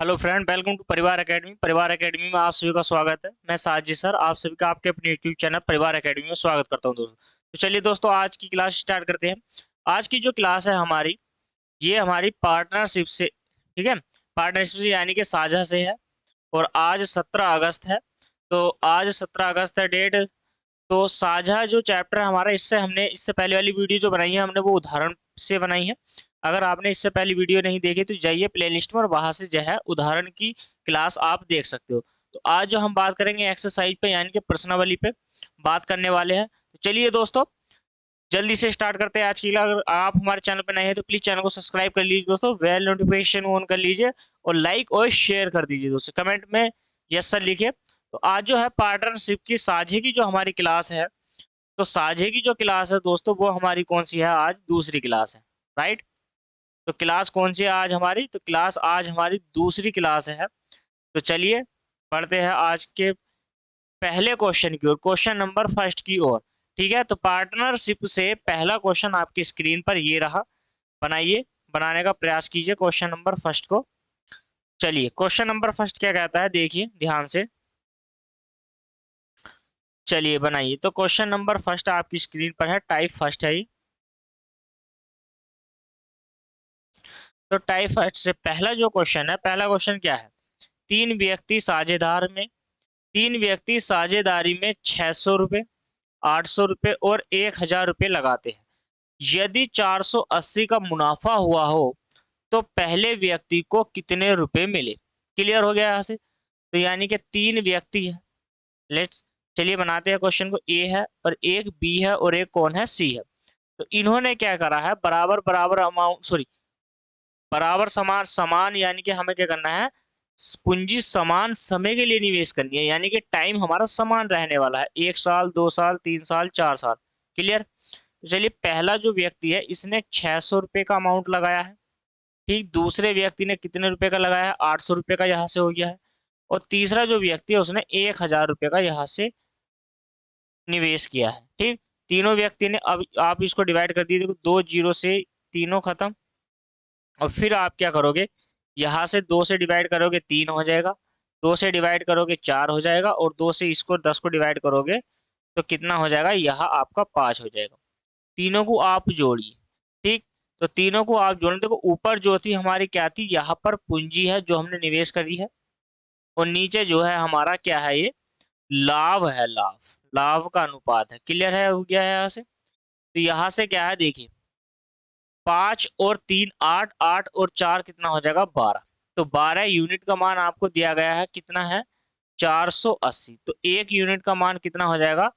Hello friend, welcome to परिवार academy. परिवार academy में आप सभी का स्वागत है। मैं साजिद सर आप सभी का आपके अपने यूट्यूब चैनल परिवार एकेडमी में स्वागत करता हूं दोस्तों। तो चलिए दोस्तों, आज की क्लास स्टार्ट करते हैं। आज की जो क्लास है हमारी, ये हमारी पार्टनरशिप से, ठीक है, पार्टनरशिप से यानी कि साझा से है। और आज 17 अगस्त है। तो आज 17 अगस्त है डेट। तो साझा जो चैप्टर है हमारा, इससे हमने इससे पहले वाली वीडियो जो बनाई है हमने वो उदाहरण से बनाई है। अगर आपने इससे पहली वीडियो नहीं देखी तो जाइए प्लेलिस्ट में और वहां से जो है उदाहरण की क्लास आप देख सकते हो। तो आज जो हम बात करेंगे एक्सरसाइज पे यानी कि प्रश्नावली पे बात करने वाले हैं। तो चलिए दोस्तों, जल्दी से स्टार्ट करते हैं आज की। अगर आप हमारे चैनल पर नए हैं तो प्लीज चैनल को सब्सक्राइब कर लीजिए दोस्तों, बेल नोटिफिकेशन ऑन कर लीजिए और लाइक और शेयर कर दीजिए दोस्तों। कमेंट में यस सर लिखिए। तो आज जो है पार्टनरशिप की साझे की जो हमारी क्लास है, तो साझे की जो क्लास है दोस्तों वो हमारी कौन सी है? आज दूसरी क्लास है, राइट। तो क्लास कौन सी है आज हमारी? तो क्लास आज हमारी दूसरी क्लास है। तो चलिए पढ़ते हैं आज के पहले क्वेश्चन की ओर, क्वेश्चन नंबर फर्स्ट की ओर। ठीक है, तो पार्टनरशिप से पहला क्वेश्चन आपकी स्क्रीन पर ये रहा। बनाइए, बनाने का प्रयास कीजिए क्वेश्चन नंबर फर्स्ट को। चलिए क्वेश्चन नंबर फर्स्ट क्या कहता है, देखिए ध्यान से। चलिए बनाइए। तो क्वेश्चन नंबर फर्स्ट आपकी स्क्रीन पर है, टाइप फर्स्ट है ये। तो टाइप फर्स्ट से पहला जो क्वेश्चन है, पहला क्वेश्चन क्या है? तीन व्यक्ति साझेदार में तीन व्यक्ति साझेदारी में 600 रुपये, 800 रुपये और 1000 रुपये लगाते हैं। यदि 480 का मुनाफा हुआ हो तो पहले व्यक्ति को कितने रुपए मिले? क्लियर हो गया यहाँ से? तो यानी कि तीन व्यक्ति है। लेट्स, चलिए बनाते हैं क्वेश्चन को। ए है और एक बी है और एक कौन है? सी है। तो इन्होंने क्या करा है, बराबर बराबर अमाउंट, सॉरी, बराबर समान समान, यानी कि हमें क्या करना है, पूंजी समान समय के लिए निवेश करनी है। यानी कि टाइम हमारा समान रहने वाला है, 1 साल, 2 साल, 3 साल, 4 साल। क्लियर? तो चलिए, पहला जो व्यक्ति है इसने 600 रुपये का अमाउंट लगाया है। ठीक, दूसरे व्यक्ति ने कितने रुपए का लगाया है? 800 रुपये का, यहाँ से हो गया है। और तीसरा जो व्यक्ति है उसने 1000 रुपये का यहाँ से निवेश किया है। ठीक, तीनों व्यक्ति ने, अब आप इसको डिवाइड कर दीजिए, देखो 2 जीरो से तीनों खत्म। और फिर आप क्या करोगे, यहाँ से 2 से डिवाइड करोगे 3 हो जाएगा, 2 से डिवाइड करोगे 4 हो जाएगा, और 2 से इसको 10 को डिवाइड करोगे तो कितना हो जाएगा? यहाँ आपका 5 हो जाएगा। तीनों को आप जोड़िए। ठीक, तो तीनों को आप जोड़े, देखो ऊपर जो थी हमारी क्या थी, यहाँ पर पूंजी है जो हमने निवेश करी है, और नीचे जो है हमारा क्या है, ये लाभ है। लाभ, लाभ का अनुपात है। क्लियर है? हो गया है यहाँ से? तो यहाँ से क्या है, देखिए 5 और 3 8, 8 और 4 कितना हो जाएगा? 12। तो 12 यूनिट का मान आपको दिया गया है, कितना है? 480। तो 1 यूनिट का मान कितना हो जाएगा?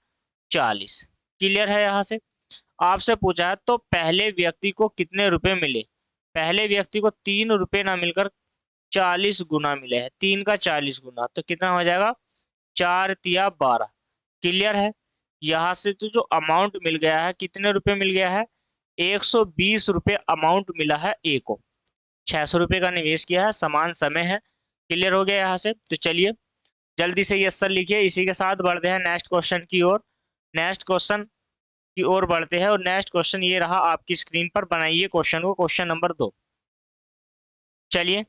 40। क्लियर है? यहाँ से आपसे पूछा है तो पहले व्यक्ति को कितने रुपए मिले। पहले व्यक्ति को 3 रुपए ना मिलकर 40 गुना मिले हैं, 3 का 40 गुना, तो कितना हो जाएगा? 4 तिया 12। क्लियर है? यहाँ से तो जो अमाउंट मिल गया है, कितने रुपए मिल गया है? 120 रुपये अमाउंट मिला है ए को। 600 रुपये का निवेश किया है, समान समय है। क्लियर हो गया यहाँ से? तो चलिए जल्दी से यस सर लिखिए। इसी के साथ बढ़ते हैं नेक्स्ट क्वेश्चन की ओर। नेक्स्ट क्वेश्चन की ओर बढ़ते हैं, और नेक्स्ट क्वेश्चन ये रहा आपकी स्क्रीन पर। बनाइए क्वेश्चन को, क्वेश्चन नंबर 2। चलिए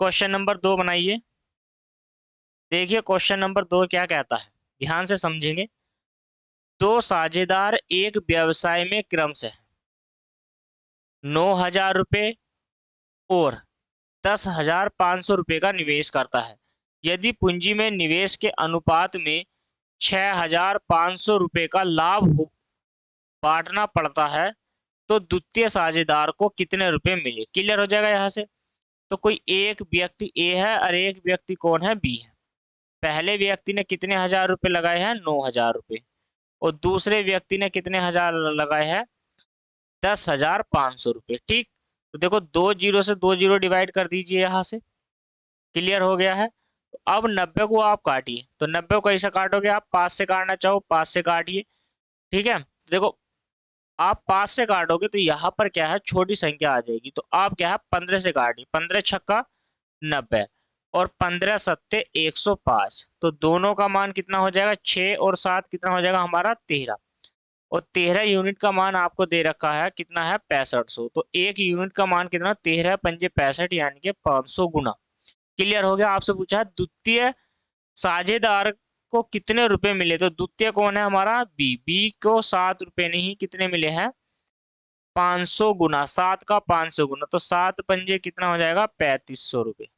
क्वेश्चन नंबर 2 बनाइए। देखिए क्वेश्चन नंबर 2 क्या कहता है, ध्यान से समझेंगे। दो साझेदार एक व्यवसाय में क्रमशः 9,000 रुपये और 10,500 रुपये का निवेश करता है। यदि पूंजी में निवेश के अनुपात में 6,500 रुपये का लाभ हो बांटना पड़ता है तो द्वितीय साझेदार को कितने रुपए मिले? क्लियर हो जाएगा यहाँ से? तो कोई एक व्यक्ति ए है और एक व्यक्ति कौन है? बी है। पहले व्यक्ति ने कितने हजार रुपए लगाए हैं? 9,000 रुपये। और दूसरे व्यक्ति ने कितने हजार लगाए हैं? 10,500 रुपये। ठीक, तो देखो 2 जीरो से 2 जीरो डिवाइड कर दीजिए यहाँ से। क्लियर हो गया है? तो अब 90 को आप काटिए। तो 90 को कैसे काटोगे आप? 5 से काटना चाहो 5 से काटिए। ठीक है, तो देखो आप 5 से काटोगे तो यहाँ पर क्या है, छोटी संख्या आ जाएगी। तो आप क्या है, 15 से काटिए। 15 छक्का 90 और 15 सत्ते 105। तो दोनों का मान कितना हो जाएगा? 6 और 7 कितना हो जाएगा हमारा? 13। और 13 यूनिट का मान आपको दे रखा है, कितना है? 6500। तो 1 यूनिट का मान कितना? 13 पंजे 65, यानी कि 500 गुना। क्लियर हो गया। आपसे पूछा है द्वितीय साझेदार को कितने रुपए मिले, तो द्वितीय कौन है हमारा, बी। बी को 7 रुपए नहीं कितने मिले हैं, 500 गुना, 7 का 500 गुना, तो 7 पंजे कितना हो जाएगा, 3500 रुपये।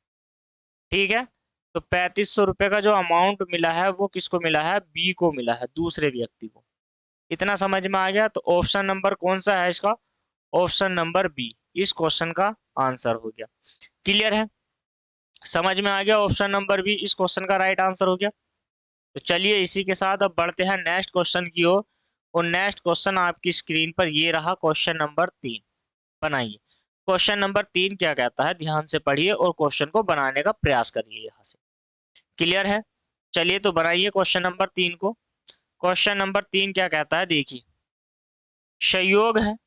ठीक है, तो 3500 रुपये का जो अमाउंट मिला है वो किसको मिला है, बी को मिला है, दूसरे व्यक्ति को। इतना समझ में आ गया। तो ऑप्शन नंबर कौन सा है इसका, ऑप्शन नंबर बी इस क्वेश्चन का आंसर हो गया। क्लियर है, समझ में आ गया, ऑप्शन नंबर बी इस क्वेश्चन का राइट आंसर हो गया। तो चलिए इसी के साथ अब बढ़ते हैं नेक्स्ट क्वेश्चन की ओर। और नेक्स्ट क्वेश्चन आपकी स्क्रीन पर ये रहा, क्वेश्चन नंबर 3। बनाइए। क्वेश्चन नंबर 3 क्या कहता है, ध्यान से पढ़िए और क्वेश्चन को बनाने का प्रयास करिए यहाँ से। क्लियर है, चलिए तो बनाइए क्वेश्चन नंबर 3 को। क्वेश्चन नंबर 3 क्या कहता है, देखिए। संयोग है,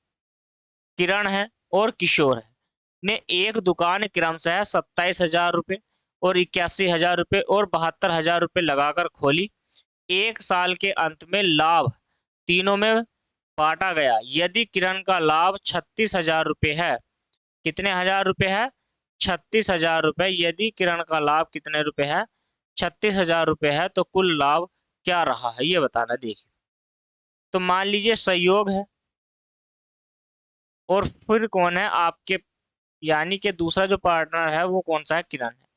किरण है और किशोर है ने एक दुकान क्रमशः 27,000 रुपये और 81,000 रुपये और 72,000 रुपये लगाकर खोली। एक साल के अंत में लाभ तीनों में बांटा गया। यदि किरण का लाभ 36,000 रुपये है, कितने हजार रुपये है, 36,000 रुपये। यदि किरण का लाभ कितने रुपए है, 36,000 रुपये है, तो कुल लाभ क्या रहा है ये बताना। देखिए, तो मान लीजिए संयोग है और फिर कौन है आपके, यानी कि दूसरा जो पार्टनर है वो कौन सा है, किरण है।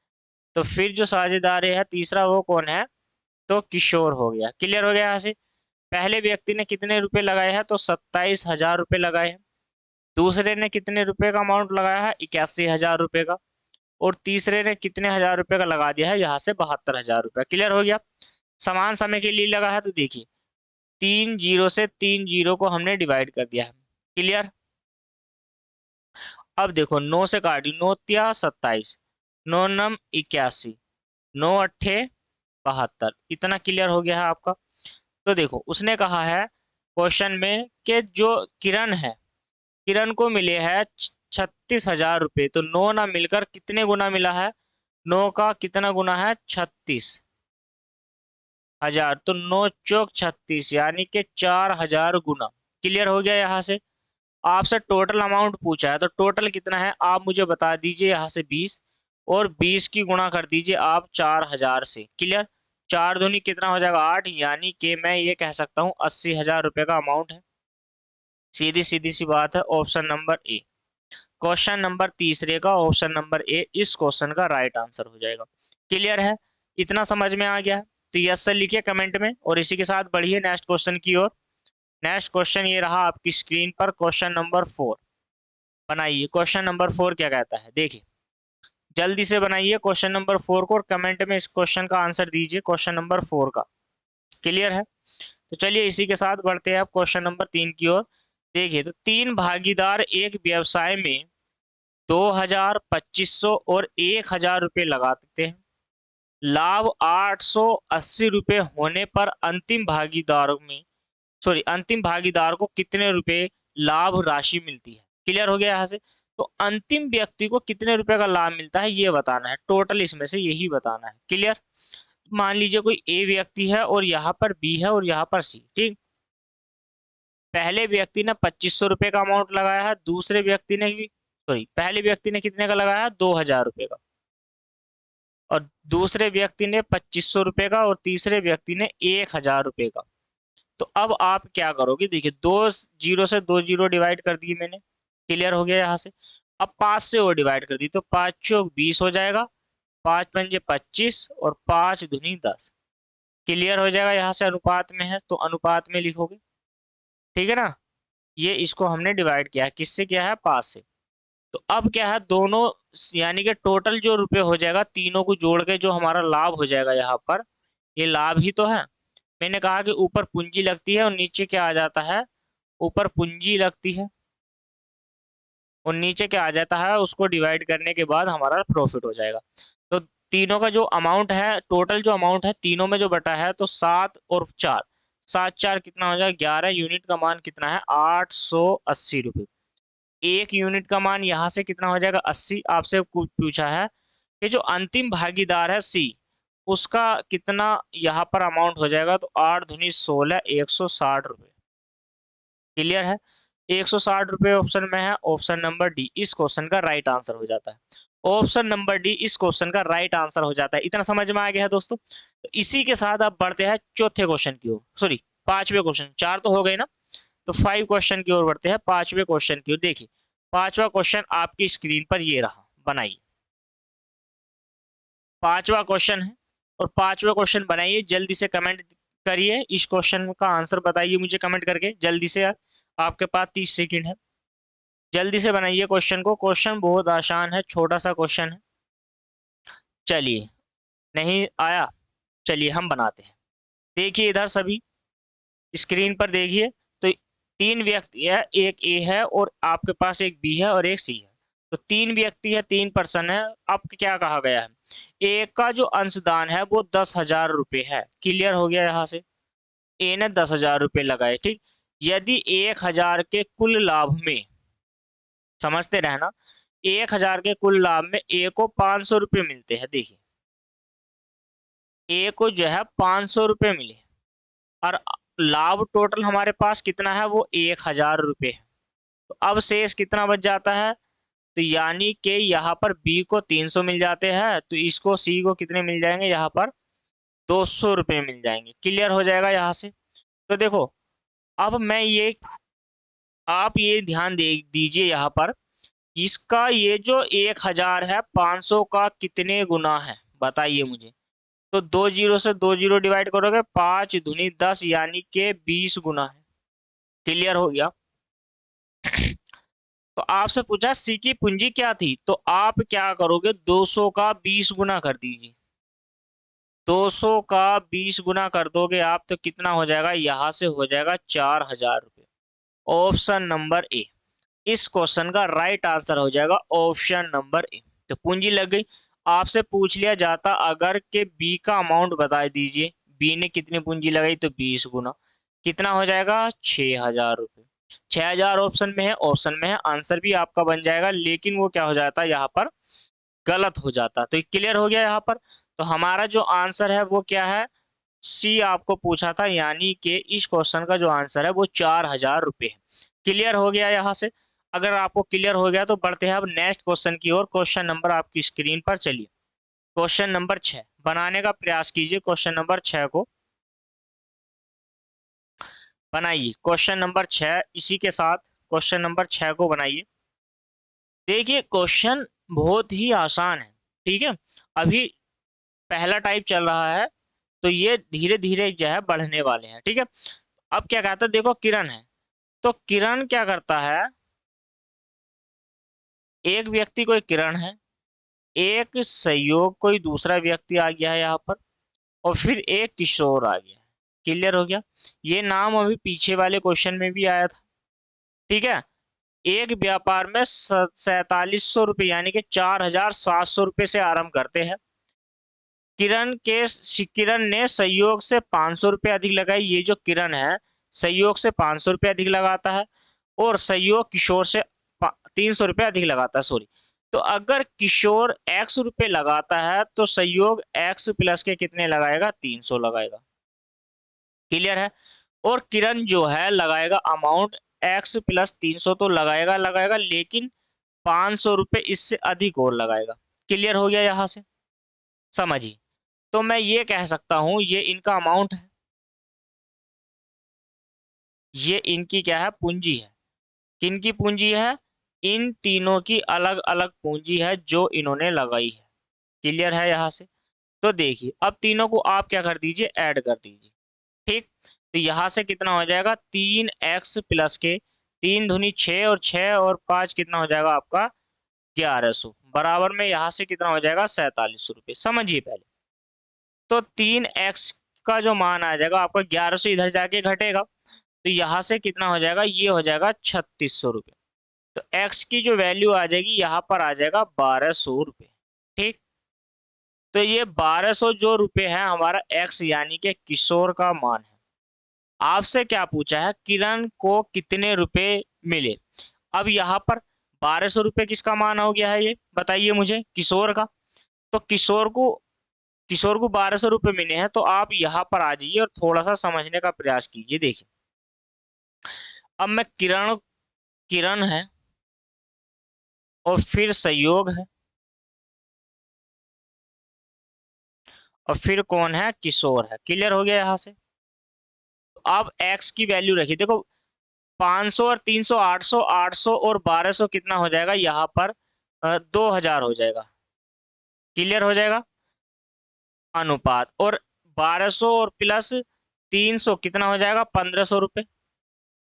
तो फिर जो साझेदार है तीसरा वो कौन है, तो किशोर हो गया। क्लियर हो गया यहाँ से। पहले व्यक्ति ने कितने रुपए लगाए हैं, तो 27,000 रुपये लगाए हैं। दूसरे ने कितने रुपए का अमाउंट लगाया है, 81,000 रुपये का। और तीसरे ने कितने हजार रुपए का लगा दिया है यहाँ से, 72,000 रुपये। क्लियर हो गया। समान समय के लिए लगा है, तो देखिए 3 जीरो से 3 जीरो को हमने डिवाइड कर दिया है। क्लियर। अब देखो 9 से काटी, 9 तिया 27, 9 नम 81, 9 अट्ठे 72। इतना क्लियर हो गया है आपका। तो देखो उसने कहा है क्वेश्चन में कि जो किरण है, किरण को मिले हैं 36,000 रुपये। तो 9 ना मिलकर कितने गुना मिला है, 9 का कितना गुना है, 36,000। तो 9 चौक 36 यानी कि 4,000 गुना। क्लियर हो गया यहाँ से। आपसे टोटल अमाउंट पूछा है, तो टोटल कितना है आप मुझे बता दीजिए यहाँ से 20, और 20 की गुणा कर दीजिए आप 4,000 से। क्लियर। 4 दूनी कितना हो जाएगा, 8, यानी कि मैं ये कह सकता हूँ 80,000 रुपये का अमाउंट है। सीधी सीधी सी बात है, option number A. Question number तीसरे का ऑप्शन नंबर ए इस क्वेश्चन का राइट आंसर हो जाएगा। क्लियर है, इतना समझ में आ गया। तो यस सर लिखिए कमेंट में, और इसी के साथ बढ़िए नेक्स्ट क्वेश्चन की ओर। नेक्स्ट क्वेश्चन ये रहा आपकी स्क्रीन पर, क्वेश्चन नंबर 4। बनाइए। क्वेश्चन नंबर 4 क्या कहता है, देखिए जल्दी से बनाइए क्वेश्चन नंबर 4 को, और कमेंट में इस क्वेश्चन का आंसर दीजिए, क्वेश्चन नंबर 4 का। क्लियर है, तो चलिए इसी के साथ बढ़ते हैं आप क्वेश्चन नंबर 3 की ओर। देखिए, तो 3 भागीदार एक व्यवसाय में 2,000, 2,500 और 1,000 रुपये लगा सकते हैं। लाभ 880 रुपये होने पर अंतिम भागीदार को कितने रुपए लाभ राशि मिलती है। क्लियर हो गया यहाँ से। तो अंतिम व्यक्ति को कितने रुपए का लाभ मिलता है ये बताना है, टोटल इसमें से यही बताना है। क्लियर। मान लीजिए कोई ए व्यक्ति है और यहाँ पर बी है और यहाँ पर सी। ठीक, पहले व्यक्ति ने 2,500 रुपये का अमाउंट लगाया है, दूसरे व्यक्ति ने भी, पहले व्यक्ति ने कितने का लगाया, 2,000 रुपये का, और दूसरे व्यक्ति ने 2,500 रुपये का, और तीसरे व्यक्ति ने 1,000 रुपये का। तो अब आप क्या करोगे, देखिए 2 जीरो से 2 जीरो डिवाइड कर दिए मैंने। क्लियर हो गया यहाँ से। अब 5 से और डिवाइड कर दी, तो 5 चौक 20 हो जाएगा, 5 पंजे 25 और 5 दूनी 10। क्लियर हो जाएगा यहाँ से, अनुपात में है तो अनुपात में लिखोगे। ठीक है ना, ये इसको हमने डिवाइड किया है, किससे किया है, 5 से। तो अब क्या है, दोनों यानी कि टोटल जो रुपए हो जाएगा तीनों को जोड़ के जो हमारा लाभ हो जाएगा यहाँ पर, ये लाभ ही तो है। मैंने कहा कि ऊपर पूंजी लगती है और नीचे क्या आ जाता है, ऊपर पूंजी लगती है और नीचे क्या आ जाता है, उसको डिवाइड करने के बाद हमारा प्रॉफिट हो जाएगा। तो तीनों का जो अमाउंट है, टोटल जो अमाउंट है तीनों में जो बटा है, तो 7 और 4, 7 4 कितना हो जाएगा, 11। यूनिट का मान कितना है, 880 रुपये। एक यूनिट का मान यहाँ से कितना हो जाएगा, 80। आपसे पूछा है कि जो अंतिम भागीदार है सी, उसका कितना यहाँ पर अमाउंट हो जाएगा, तो 8 दूनी 16, 160 रुपये। क्लियर है, 160 रुपये ऑप्शन में है, ऑप्शन नंबर डी इस क्वेश्चन का राइट आंसर हो जाता है। ऑप्शन नंबर डी इस क्वेश्चन का राइट आंसर हो जाता है। इतना समझ में आ गया है दोस्तों। तो इसी के साथ आप बढ़ते हैं चौथे क्वेश्चन की ओर, सॉरी पांचवें क्वेश्चन, चार तो हो गए ना, तो 5 क्वेश्चन की ओर बढ़ते हैं, पांचवें क्वेश्चन की ओर। देखिए पांचवा क्वेश्चन आपकी स्क्रीन पर ये रहा, बनाइए। पांचवा क्वेश्चन है और पांचवा क्वेश्चन बनाइए, जल्दी से कमेंट करिए, इस क्वेश्चन का आंसर बताइए मुझे कमेंट करके जल्दी से। आपके पास 30 सेकंड है, जल्दी से बनाइए क्वेश्चन को। क्वेश्चन बहुत आसान है, छोटा सा क्वेश्चन है। चलिए, नहीं आया, चलिए हम बनाते हैं। देखिए इधर सभी स्क्रीन पर देखिए, तो तीन व्यक्ति है, एक ए है और आपके पास एक बी है और एक सी है। तो तीन व्यक्ति है, 3 पर्सन है। अब क्या कहा गया है, ए का जो अंशदान है वो 10,000 रुपये है। क्लियर हो गया यहाँ से। ए ने 10,000 रुपये लगाए, ठीक। यदि 1,000 के कुल लाभ में, समझते रहना, 1,000 के कुल लाभ में ए को 500 रुपये मिलते हैं। देखिए ए को जो है 500 रुपये मिले और लाभ टोटल हमारे पास कितना है, वो 1,000 रुपये है। तो अब शेष कितना बच जाता है, तो यानी कि यहाँ पर बी को 300 मिल जाते हैं, तो इसको सी को कितने मिल जाएंगे, यहाँ पर 200 रुपये मिल जाएंगे। क्लियर हो जाएगा यहाँ से। तो देखो अब मैं ये, आप ये ध्यान दे दीजिए यहाँ पर, इसका ये जो 1,000 है 500 का कितने गुना है बताइए मुझे। तो 2 जीरो से 2 जीरो डिवाइड करोगे, 5 दूनी 10 यानी के 20 गुना है। क्लियर हो गया। तो आपसे पूछा सी की पूंजी क्या थी, तो आप क्या करोगे, 200 का 20 गुना कर दीजिए। 200 का 20 गुना कर दोगे आप, तो कितना हो जाएगा, यहां से हो जाएगा 4,000 रुपये। ऑप्शन नंबर ए इस क्वेश्चन का राइट आंसर हो जाएगा, ऑप्शन नंबर ए। तो पूंजी लग गई। आपसे पूछ लिया जाता अगर के बी का अमाउंट बता दीजिए, बी ने कितनी पूंजी लगाई, तो 20 गुना, कितना हो जाएगा, 6,000 रुपये। 6,000 ऑप्शन में है, ऑप्शन में है, आंसर भी आपका बन जाएगा, लेकिन वो क्या हो जाता है यहाँ पर, गलत हो जाता। तो क्लियर हो गया यहाँ पर। तो हमारा जो आंसर है वो क्या है, सी आपको पूछा था, यानी कि इस क्वेश्चन का जो आंसर है वो 4,000 रुपये है। क्लियर हो गया यहाँ से। अगर आपको क्लियर हो गया तो बढ़ते हैं अब नेक्स्ट क्वेश्चन की ओर। क्वेश्चन नंबर आपकी स्क्रीन पर, चलिए क्वेश्चन नंबर 6 बनाने का प्रयास कीजिए। क्वेश्चन नंबर 6 को बनाइए। क्वेश्चन नंबर 6 इसी के साथ क्वेश्चन नंबर 6 को बनाइए। देखिए क्वेश्चन बहुत ही आसान है, ठीक है। अभी पहला टाइप चल रहा है, तो ये धीरे धीरे जो है बढ़ने वाले हैं, ठीक है। अब क्या कहता है, देखो किरण है, तो किरण क्या करता है, एक व्यक्ति कोई किरण है, एक सहयोग कोई दूसरा व्यक्ति आ गया है यहाँ पर, और फिर एक किशोर आ गया है। क्लियर हो गया। ये नाम अभी पीछे वाले क्वेश्चन में भी आया था, ठीक है। एक व्यापार में 4,700 रुपये यानी कि 4,700 रुपये से आरंभ करते हैं। किरण ने सहयोग से 500 रुपये अधिक लगाई। ये जो किरण है सहयोग से 500 रुपये अधिक लगाता है, और सहयोग किशोर से 300 रुपये अधिक लगाता है, सॉरी। तो अगर किशोर x रुपये लगाता है तो सहयोग x प्लस के कितने लगाएगा, 300 लगाएगा। क्लियर है। और किरण जो है लगाएगा अमाउंट x प्लस 300 तो लगाएगा लगाएगा, लेकिन 500 रुपये इससे अधिक और लगाएगा। क्लियर हो गया यहाँ से, समझिए। तो मैं ये कह सकता हूं ये इनका अमाउंट है, ये इनकी क्या है, पूंजी है। किनकी पूंजी है, इन तीनों की अलग अलग पूंजी है जो इन्होंने लगाई है। क्लियर है यहाँ से। तो देखिए अब तीनों को आप क्या कर दीजिए, ऐड कर दीजिए, ठीक। तो यहाँ से कितना हो जाएगा, 3x प्लस के 3 दूनी 6 और 6 और 5 कितना हो जाएगा आपका 1,100, बराबर में यहाँ से कितना हो जाएगा 4,700 रुपये। समझिए पहले, तो 3x का जो मान आ जाएगा आपका 1,100 इधर जाके घटेगा, तो यहाँ से कितना हो जाएगा, ये हो जाएगा 3,600 रुपये। तो x की जो वैल्यू आ जाएगी यहाँ पर आ जाएगा 1,200 रुपये, ठीक। तो ये 1,200 जो रुपये है हमारा x यानी कि किशोर का मान है। आपसे क्या पूछा है, किरण को कितने रुपए मिले। अब यहाँ पर 1,200 रुपये किसका मान हो गया है, ये बताइए मुझे, किशोर का। तो किशोर को 1,200 रुपये मिले हैं, तो आप यहाँ पर आ जाइए और थोड़ा सा समझने का प्रयास कीजिए। देखिए अब मैं किरण किरण है और फिर सहयोग है, और फिर कौन है, किशोर है। क्लियर हो गया यहाँ से। तो अब x की वैल्यू रखिए, देखो 500 और 300, 800, 800 और 1200 कितना हो जाएगा यहाँ पर, 2000 हो जाएगा। क्लियर हो जाएगा, अनुपात। और 1200 और प्लस 300 कितना हो जाएगा, 1500 रुपये।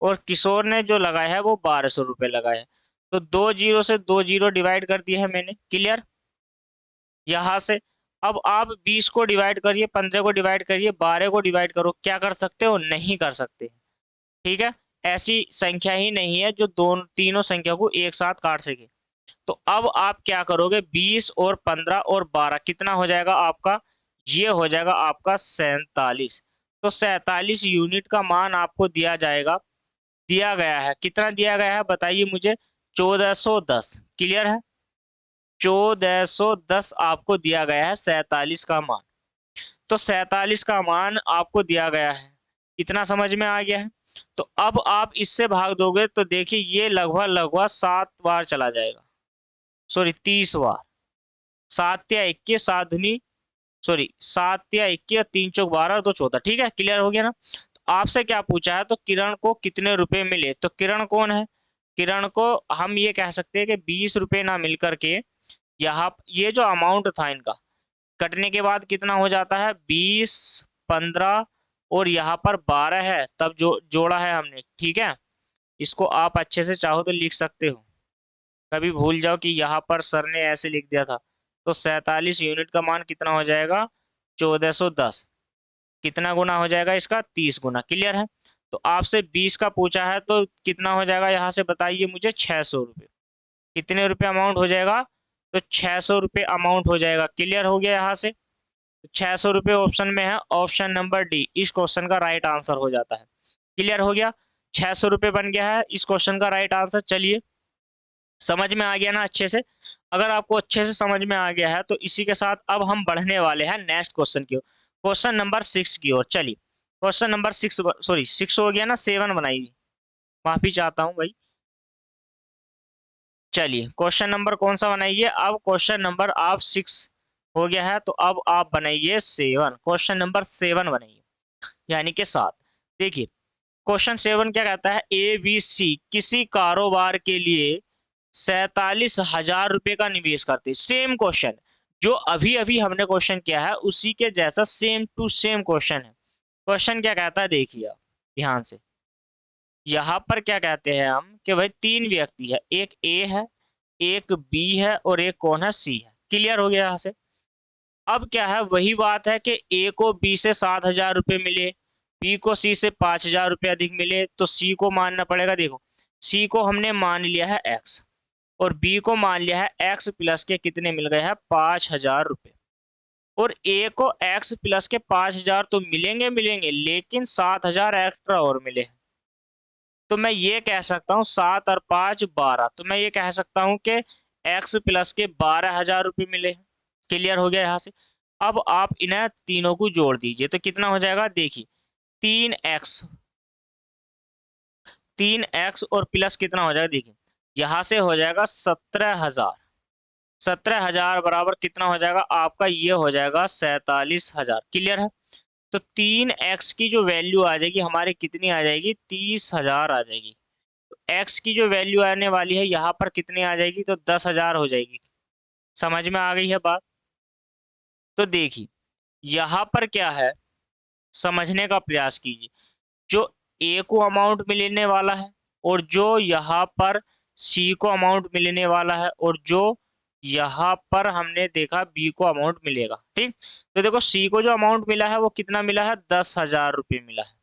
और किशोर ने जो लगाया है वो 1200 रुपये लगाए हैं। तो 2 जीरो से 2 जीरो डिवाइड कर दिया है मैंने। क्लियर, यहाँ से अब आप 20 को डिवाइड करिए, 15 को डिवाइड करिए, 12 को डिवाइड करो, क्या कर सकते हो, नहीं कर सकते। ठीक है, ऐसी संख्या ही नहीं है जो दोनों तीनों संख्या को एक साथ काट सके। तो अब आप क्या करोगे, 20 और 15 और 12 कितना हो जाएगा आपका, ये हो जाएगा आपका 47। तो 47 यूनिट का मान आपको दिया जाएगा, दिया गया है। कितना दिया गया है बताइए मुझे, 1410। क्लियर है, 1410 आपको दिया गया है 47 का मान। तो 47 का मान आपको दिया गया है, इतना समझ में आ गया है। तो अब आप इससे भाग दोगे तो देखिए ये लगभग लगभग 7 बार चला जाएगा, सॉरी 30 बार। 7 या 21, 7 दूनी, सॉरी 7 या 21, 3 चौक 12 और 2 14। ठीक है, क्लियर हो गया ना। तो आपसे क्या पूछा है, तो किरण को कितने रुपए मिले। तो किरण कौन है, किरण को हम ये कह सकते हैं कि 20 रुपए ना मिल करके, यहाँ ये जो अमाउंट था इनका कटने के बाद कितना हो जाता है, 20, 15 और यहाँ पर 12 है, तब जो जोड़ा है हमने। ठीक है, इसको आप अच्छे से चाहो तो लिख सकते हो, कभी भूल जाओ कि यहाँ पर सर ने ऐसे लिख दिया था। तो 47 यूनिट का मान कितना हो जाएगा, 1410। कितना गुना हो जाएगा इसका, 30 गुना। क्लियर है। तो आपसे 20 का पूछा है तो कितना हो जाएगा यहाँ से बताइए मुझे, 600 रुपये। कितने रुपए अमाउंट हो जाएगा, तो 600 रुपये अमाउंट हो जाएगा। क्लियर हो गया यहाँ से। 600 रुपये ऑप्शन में है, ऑप्शन नंबर डी इस क्वेश्चन का राइट आंसर हो जाता है। क्लियर हो गया, 600 रुपये बन गया है इस क्वेश्चन का राइट आंसर। चलिए, समझ में आ गया ना अच्छे से। अगर आपको अच्छे से समझ में आ गया है तो इसी के साथ अब हम बढ़ने वाले हैं नेक्स्ट क्वेश्चन की ओर, क्वेश्चन नंबर 6 की ओर। चलिए, क्वेश्चन नंबर 6, सॉरी 6 हो गया ना, 7 बनाइए, माफी चाहता हूँ भाई। चलिए, क्वेश्चन नंबर कौन सा बनाइए, अब क्वेश्चन नंबर आप 6 हो गया है, तो अब आप बनाइए 7, क्वेश्चन नंबर 7 बनाइए, यानी कि 7। देखिए, क्वेश्चन 7 क्या कहता है, ABC किसी कारोबार के लिए 47,000 रुपए का निवेश करते हैं। सेम क्वेश्चन जो अभी अभी हमने क्वेश्चन किया है उसी के जैसा सेम टू सेम क्वेश्चन है। क्वेश्चन क्या कहता है देखिए आप ध्यान से, यहाँ पर क्या कहते हैं हम कि भाई 3 व्यक्ति है, एक ए है, एक बी है और एक कौन है, सी है। क्लियर हो गया यहाँ से। अब क्या है, वही बात है कि ए को बी से 7,000 रुपये मिले, बी को सी से 5,000 रुपये अधिक मिले, तो सी को मानना पड़ेगा। देखो, सी को हमने मान लिया है एक्स और बी को मान लिया है एक्स प्लस के कितने मिल गए हैं, 5,000 रुपये। और ए को एक्स प्लस के 5,000 तो मिलेंगे मिलेंगे, लेकिन 7,000 एक्स्ट्रा और मिले हैं। तो मैं ये कह सकता हूँ 7 और 5 12, तो मैं ये कह सकता हूँ कि एक्स प्लस के 12,000 रुपये मिले हैं। क्लियर हो गया यहाँ से। अब आप इन्हें तीनों को जोड़ दीजिए तो कितना हो जाएगा, देखिए 3x और प्लस कितना हो जाएगा, देखिए यहाँ से हो जाएगा 17,000। 17,000 बराबर कितना हो जाएगा आपका, ये हो जाएगा 47,000। क्लियर है। तो 3x की जो वैल्यू आ जाएगी हमारे कितनी आ जाएगी, 30,000 आ जाएगी। तो x की जो वैल्यू आने वाली है यहाँ पर कितनी आ जाएगी, तो 10,000 हो जाएगी। समझ में आ गई है बात। तो देखिए यहाँ पर क्या है, समझने का प्रयास कीजिए। जो ए को अमाउंट मिलने वाला है और जो यहाँ पर सी को अमाउंट मिलने वाला है और जो यहाँ पर हमने देखा बी को अमाउंट मिलेगा। ठीक, तो देखो सी को जो अमाउंट मिला है वो कितना मिला है, 10,000 रुपये मिला है।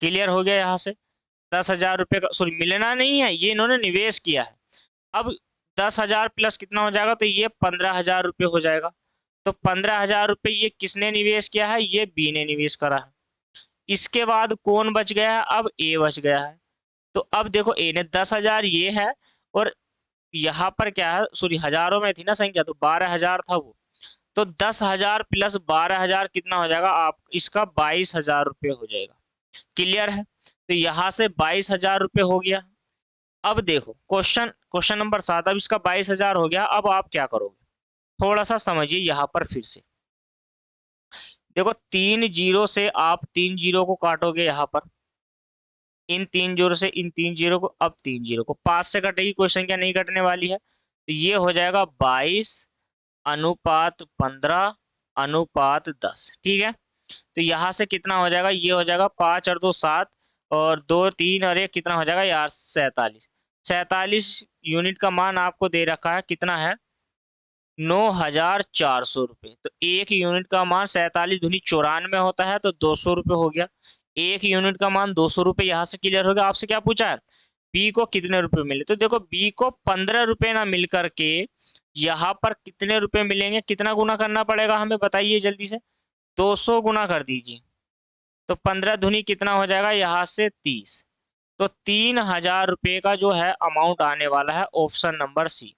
क्लियर हो गया यहाँ से। 10,000 रुपये का, सॉरी मिलना नहीं है, ये इन्होंने निवेश किया है। अब 10,000 प्लस कितना हो जाएगा, तो ये 15,000 रुपये हो जाएगा। तो 15,000 रुपये ये किसने निवेश किया है, ये बी ने निवेश करा है। इसके बाद कौन बच गया है, अब ए बच गया है। तो अब देखो ए ने 10,000 ये है और यहाँ पर क्या है, सॉरी हजारों में थी ना संख्या, तो 12,000 था वो। तो 10,000 प्लस 12,000 कितना हो जाएगा आप इसका, 22,000 रुपये हो जाएगा। क्लियर है। तो यहाँ से 22,000 रुपये हो गया। अब देखो क्वेश्चन नंबर 7, अब इसका 22,000 हो गया। अब आप क्या करोगे, थोड़ा सा समझिए यहाँ पर फिर से। देखो 3 जीरो से आप 3 जीरो को काटोगे यहाँ पर, इन 3 जीरो से इन 3 जीरो को, अब 3 जीरो को 5 से कटेगी, कोई संख्या नहीं कटने वाली है, तो ये हो जाएगा 22:15:10। ठीक है, तो यहाँ से कितना हो जाएगा, ये हो जाएगा 5 और 2 7, और 2 3 और 1 कितना हो जाएगा यार, 47। 47 यूनिट का मान आपको दे रखा है, कितना है, 9,400 रुपये। तो 1 यूनिट का मान 47 दूनी 94 होता है, तो 200 रुपये हो गया। 1 यूनिट का मान 200 रुपये, यहाँ से क्लियर हो गया। आपसे क्या पूछा है, बी को कितने रुपए मिले, तो देखो बी को 15 रुपये ना मिल करके यहाँ पर कितने रुपए मिलेंगे, कितना गुना करना पड़ेगा हमें बताइए जल्दी से, 200 गुना कर दीजिए, तो 15 दूनी कितना हो जाएगा यहाँ से 30। तो 3,000 रुपये का जो है अमाउंट आने वाला है, ऑप्शन नंबर सी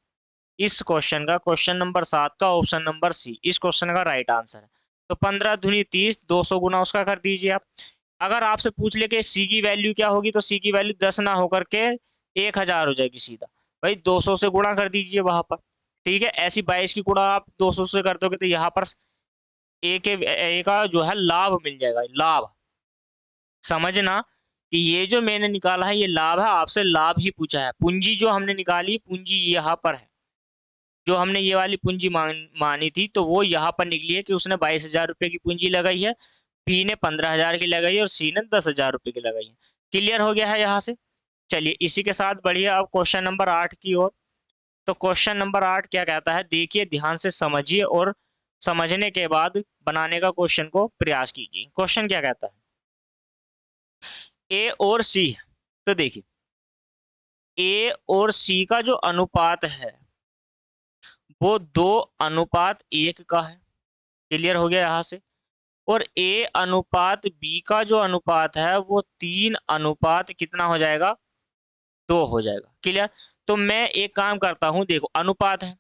इस क्वेश्चन का, क्वेश्चन नंबर 7 का ऑप्शन नंबर सी इस क्वेश्चन का राइट आंसर है। तो 15 दूनी 30, 200 गुना उसका कर दीजिए आप। अगर आपसे पूछ ले कि सी की वैल्यू क्या होगी, तो सी की वैल्यू 10 ना होकर के 1,000 हो जाएगी सीधा, भाई 200 से गुणा कर दीजिए वहां पर। ठीक है, ऐसी 22 की गुणा आप 200 से कर दोगे, तो यहाँ पर ए का जो है लाभ मिल जाएगा, लाभ। समझना कि ये जो मैंने निकाला है ये लाभ है, आपसे लाभ ही पूछा है। पूंजी जो हमने निकाली, पूंजी यहाँ पर है, जो हमने ये वाली पूंजी मानी थी, तो वो यहाँ पर निकली है कि उसने 22,000 रुपये की पूंजी लगाई है, बी ने 15,000 की लगाई है, और सी ने 10,000 रुपये की लगाई है। क्लियर हो गया है यहाँ से। चलिए इसी के साथ बढ़िए अब क्वेश्चन नंबर 8 की ओर। तो क्वेश्चन नंबर 8 क्या कहता है, देखिए ध्यान से समझिए, और समझने के बाद बनाने का क्वेश्चन को प्रयास कीजिए। क्वेश्चन क्या कहता है, ए और सी है, तो देखिए ए और सी का जो अनुपात है वो 2:1 का है। क्लियर हो गया यहाँ से। और ए अनुपात बी का जो अनुपात है वो 3 अनुपात कितना हो जाएगा, 2 हो जाएगा। क्लियर। तो मैं एक काम करता हूं, देखो अनुपात है,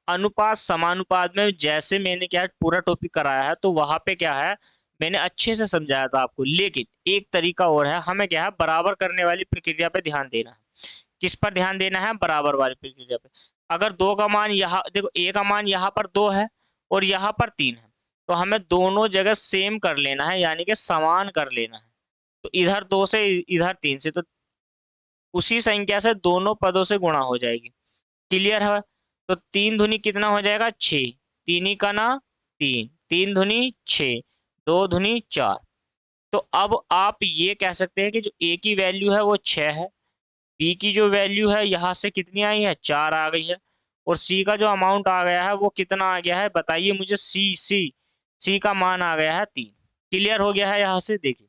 अनुपात समानुपात में जैसे मैंने क्या पूरा टॉपिक कराया है, तो वहां पे क्या है मैंने अच्छे से समझाया था आपको, लेकिन एक तरीका और है, हमें क्या है बराबर करने वाली प्रक्रिया पे ध्यान देना है। किस पर ध्यान देना है, बराबर वाली प्रक्रिया पे। अगर 2 का मान यहाँ देखो, ए का मान यहाँ पर 2 है और यहाँ पर 3 है, तो हमें दोनों जगह सेम कर लेना है, यानी कि समान कर लेना है। तो इधर 2 से इधर 3 से, तो उसी संख्या से दोनों पदों से गुणा हो जाएगी। क्लियर है। तो 3 दूनी कितना हो जाएगा, 6, तीन ही का ना 3, 3 दूनी 6, 2 दूनी 4। तो अब आप ये कह सकते हैं कि जो ए की वैल्यू है वो 6 है, बी की जो वैल्यू है यहाँ से कितनी आई है, 4 आ गई है, और सी का जो अमाउंट आ गया है वो कितना आ गया है बताइए मुझे, सी का मान आ गया है 3। क्लियर हो गया है यहाँ से। देखिए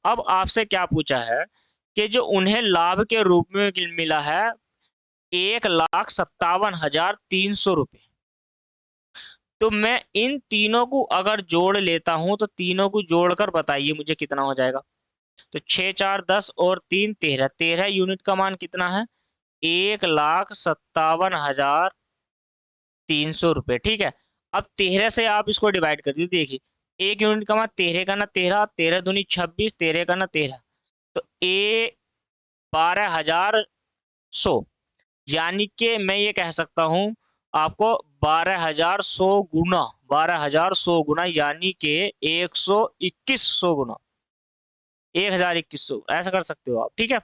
अब आपसे क्या पूछा है कि जो उन्हें लाभ के रूप में मिला है 1,57,300 रुपये। तो मैं इन तीनों को अगर जोड़ लेता हूं, तो तीनों को जोड़कर बताइए मुझे कितना हो जाएगा। तो 6 4 10 और 3 13, 13 यूनिट का मान कितना है, 1,57,300 रुपये। ठीक है, अब 13 से आप इसको डिवाइड कर दीजिए। देखिए 1 यूनिट का मान 13 का ना 13, 13 दूनी 26, 13 का ना 13, तो 12,100, यानी कि मैं ये कह सकता हूं आपको 12,100 गुना यानी कि 1,21 गुना, 1,021 ऐसा कर सकते हो आप। ठीक है,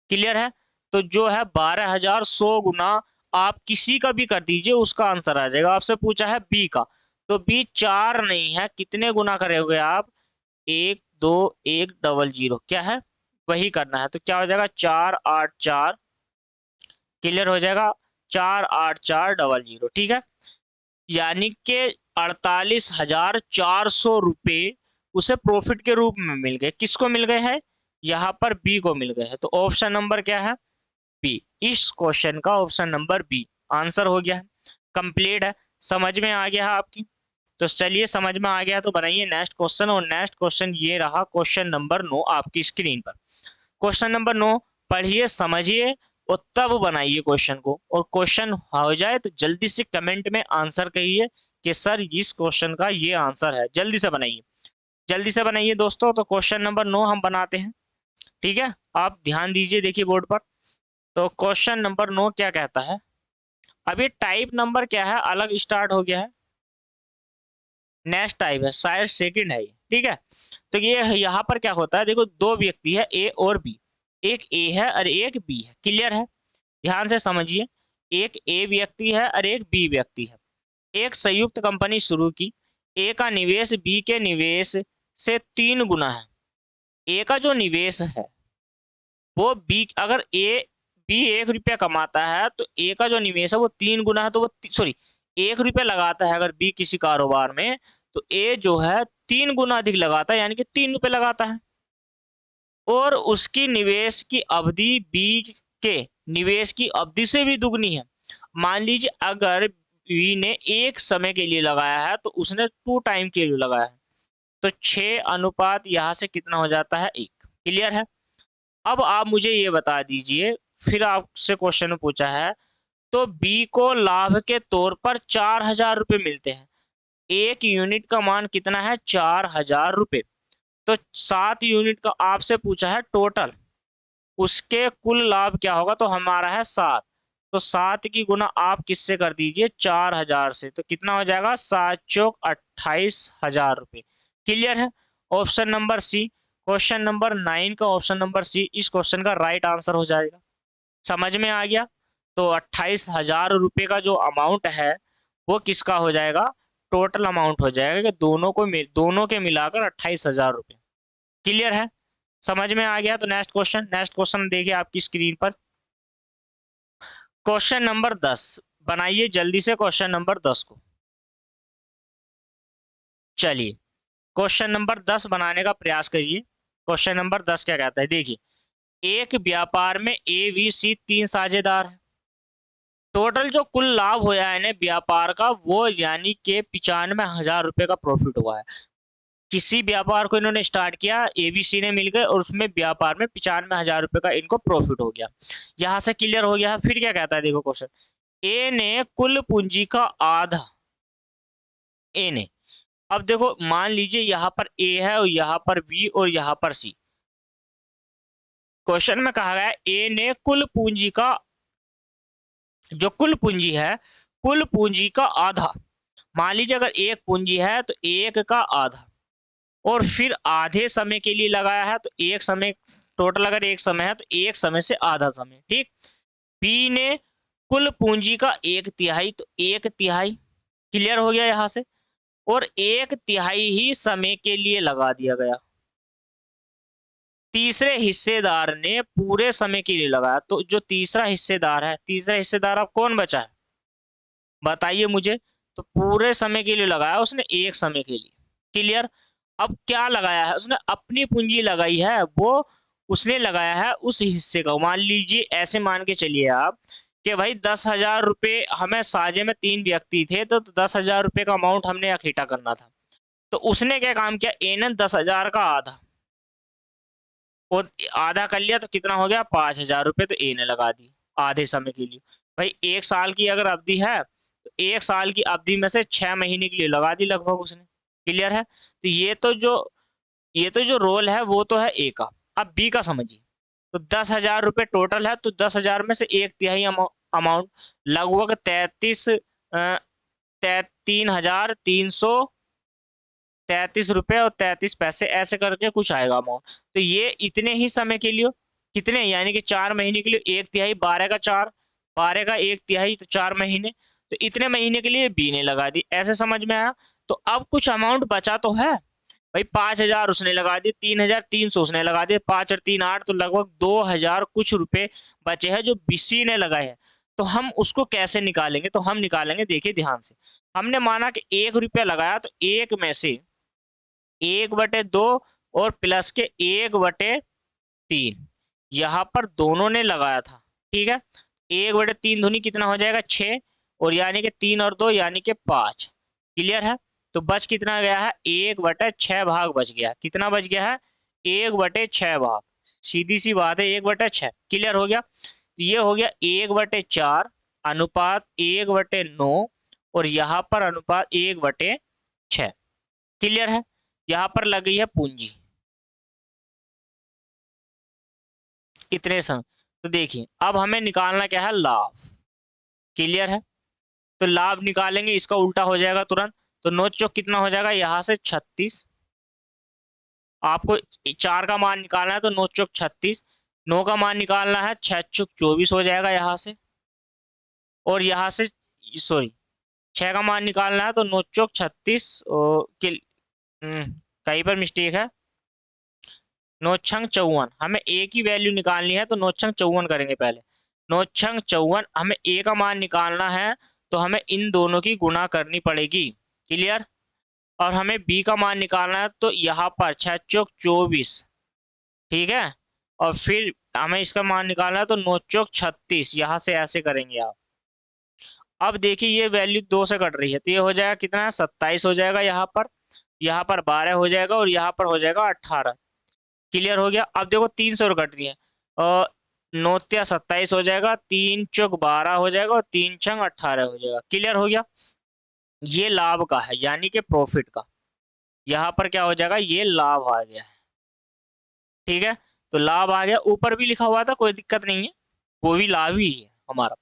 क्लियर है। तो जो है 12,100 गुना आप किसी का भी कर दीजिए, उसका आंसर आ जाएगा। आपसे पूछा है बी का, तो बी 4 नहीं है, कितने गुना करोगे आप, 1 2 1 0 क्या है वही करना है। तो क्या हो जाएगा 4 8 4, क्लियर हो जाएगा, 4 8 4 0 0। ठीक है, यानी कि 48,400 रुपये उसे प्रॉफिट के रूप में मिल गए। किसको मिल गए हैं, यहाँ पर बी को मिल गए हैं। तो ऑप्शन नंबर क्या है, बी इस क्वेश्चन का ऑप्शन नंबर बी आंसर हो गया है। कंप्लीट है, समझ में आ गया है आपकी। तो चलिए समझ में आ गया तो बनाइए नेक्स्ट क्वेश्चन, और नेक्स्ट क्वेश्चन ये रहा क्वेश्चन नंबर 9 आपकी स्क्रीन पर। क्वेश्चन नंबर 9 पढ़िए समझिए और तब बनाइए क्वेश्चन को, और क्वेश्चन हो जाए तो जल्दी से कमेंट में आंसर कहिए कि सर इस क्वेश्चन का ये आंसर है। जल्दी से बनाइए, जल्दी से बनाइए दोस्तों। तो क्वेश्चन नंबर 9 हम बनाते हैं। ठीक है, आप ध्यान दीजिए, देखिए बोर्ड पर। तो क्वेश्चन नंबर 9 क्या कहता है, अब ये टाइप नंबर क्या है, अलग स्टार्ट हो गया है, नेक्स्ट टाइप है, शायद सेकंड है ये, ठीक है। तो ये यहाँ पर क्या होता है, देखो दो व्यक्ति है ए और बी, एक ए है और एक बी है, क्लियर है, ध्यान से समझिए। एक ए व्यक्ति है और एक बी व्यक्ति है, एक संयुक्त कंपनी शुरू की, ए का निवेश बी के निवेश से 3 गुना है। ए का जो निवेश है वो बी, अगर ए बी 1 रुपया कमाता है तो ए का जो निवेश है वो 3 गुना है, तो वो सॉरी 1 रुपया लगाता है अगर बी किसी कारोबार में, तो ए जो है 3 गुना अधिक लगाता है, यानी कि 3 रुपये लगाता है। और उसकी निवेश की अवधि बी के निवेश की अवधि से भी दुगनी है। मान लीजिए अगर बी ने एक समय के लिए लगाया है तो उसने 2 टाइम के लिए लगाया है, तो 6 अनुपात यहाँ से कितना हो जाता है, 1, क्लियर है। अब आप मुझे ये बता दीजिए, फिर आपसे क्वेश्चन पूछा है, तो बी को लाभ के तौर पर 4,000 रुपये मिलते हैं, 1 यूनिट का मान कितना है, 4,000 रुपये। तो 7 यूनिट का आपसे पूछा है टोटल, उसके कुल लाभ क्या होगा, तो हमारा है 7, तो 7 की गुना आप किससे कर दीजिए, 4,000 से, तो कितना हो जाएगा, 7 चौक 28,000 रुपये, क्लियर है। Option number C, question number 9 का ऑप्शन नंबर सी इस क्वेश्चन का राइट आंसर हो जाएगा। समझ में आ गया। तो 28,000 रुपये का जो अमाउंट है वो किसका हो जाएगा, टोटल अमाउंट हो जाएगा कि दोनों के मिलाकर 28,000 रुपये, क्लियर है, समझ में आ गया। तो नेक्स्ट क्वेश्चन देखिए आपकी स्क्रीन पर, क्वेश्चन नंबर 10, बनाइए जल्दी से क्वेश्चन नंबर 10 को। चलिए क्वेश्चन नंबर 10 बनाने का प्रयास करिए। क्वेश्चन नंबर 10 क्या कहता है, देखिए एक व्यापार में ए बी सी 3 साझेदार है, टोटल जो कुल लाभ होया है ना व्यापार का वो यानी कि 95,000 रुपये का प्रॉफिट हुआ है। किसी व्यापार को इन्होंने स्टार्ट किया, एबीसी ने मिलकर, और उसमें व्यापार में 95,000 रुपये का इनको प्रॉफिट हो गया। यहाँ से क्लियर हो गया। फिर क्या कहता है, देखो क्वेश्चन, ए ने कुल पूंजी का आधा, ए ने, अब देखो मान लीजिए यहाँ पर ए है और यहाँ पर बी और यहाँ पर सी, क्वेश्चन में कहा गया है ए ने कुल पूंजी का, जो कुल पूंजी है, कुल पूंजी का आधा, मान लीजिए अगर एक पूंजी है तो एक का आधा, और फिर आधे समय के लिए लगाया है, तो एक समय, टोटल अगर एक समय है तो एक समय से आधा समय, ठीक। बी ने कुल पूंजी का 1/3, तो 1/3, क्लियर हो गया यहां से, और 1/3 ही समय के लिए लगा दिया गया। तीसरे हिस्सेदार ने पूरे समय के लिए लगाया, तो जो तीसरा हिस्सेदार है, तीसरा हिस्सेदार अब कौन बचा है, बताइए मुझे। तो पूरे समय के लिए लगाया उसने, एक समय के लिए, क्लियर। अब क्या लगाया है उसने, अपनी पूंजी लगाई है, वो उसने लगाया है उस हिस्से का। मान लीजिए ऐसे मान के चलिए आप कि भाई 10,000 रुपये, हमें साझे में 3 व्यक्ति थे, तो 10,000 रुपये का अमाउंट हमने इकट्ठा करना था। तो उसने क्या काम किया, ए ने 10,000 का आधा, और आधा कर लिया, तो कितना हो गया, 5,000 रुपये, तो ए ने लगा दी आधे समय के लिए। भाई 1 साल की अगर अवधि है तो 1 साल की अवधि में से 6 महीने के लिए लगा दी लगभग उसने, क्लियर है। तो ये तो जो रोल है वो तो है ए का। अब बी का समझिए, तो 10,000 रुपये टोटल है, तो 10,000 में से 1/3 अमाउंट, लगभग 3,333 रुपये और 33 पैसे, ऐसे करके कुछ आएगा अमाउंट। तो ये इतने ही समय के लिए, कितने, यानी कि 4 महीने के लिए, 1/3, 12 का 4, 12 का 1/3, तो 4 महीने, तो इतने महीने के लिए बी ने लगा दी, ऐसे समझ में आया। तो अब कुछ अमाउंट बचा तो है भाई, 5,000 उसने लगा दिए, 3,300 उसने लगा दिए, 5 और 3 8, तो लगभग 2,000 कुछ रुपए बचे हैं जो बीसी ने लगाए हैं। तो हम उसको कैसे निकालेंगे, तो हम निकालेंगे, देखिए ध्यान से, हमने माना कि 1 रुपया लगाया, तो एक में से 1/2 और प्लस के 1/3, यहाँ पर दोनों ने लगाया था, ठीक है। 1/3 दूनी कितना हो जाएगा, 6, और यानी कि 3 और 2 यानी कि 5, क्लियर है। तो बच कितना गया है, 1/6 भाग बच गया, कितना बच गया है, 1/6 भाग, सीधी सी बात है, 1/6, क्लियर हो गया। तो ये हो गया 1/4 अनुपात 1/9, और यहाँ पर अनुपात 1/6, क्लियर है। यहाँ पर लग गई है पूंजी, इतने समय। तो देखिए अब हमें निकालना क्या है, लाभ, क्लियर है। तो लाभ निकालेंगे, इसका उल्टा हो जाएगा तुरंत। तो 9 चौक कितना हो जाएगा यहाँ से 36। आपको 4 का मान निकालना है तो 9 चौक 36। 9 का मान निकालना है 6 चौक 24 हो जाएगा यहाँ से। और यहाँ से सॉरी 6 का मान निकालना है तो 9 चौक 36 कहीं पर मिस्टेक है। 9 छंग 54, हमें ए की वैल्यू निकालनी है तो 9 छंग 54 करेंगे पहले। 9 छंग 54, हमें ए का मान निकालना है तो हमें इन दोनों की गुणा करनी पड़ेगी। क्लियर। और हमें बी का मान निकालना है तो यहाँ पर 6 चौक 24, ठीक है। और फिर हमें इसका मान निकालना है तो 9 चौक 36, यहाँ से ऐसे करेंगे आप। अब देखिए ये वैल्यू 2 से कट रही है तो ये हो जाएगा कितना, 27 हो जाएगा यहाँ पर। यहाँ पर 12 हो जाएगा और यहाँ पर हो जाएगा 18। क्लियर हो गया। अब देखो 3 से और कट रही है और 9 त्या 27 हो जाएगा, 3 चौक 12 हो जाएगा और 3 छंग 18 हो जाएगा। क्लियर हो गया। ये लाभ का है यानी कि प्रॉफिट का। यहाँ पर क्या हो जाएगा, ये लाभ आ गया है। ठीक है, तो लाभ आ गया, ऊपर भी लिखा हुआ था, कोई दिक्कत नहीं है, वो भी लाभ ही है हमारा।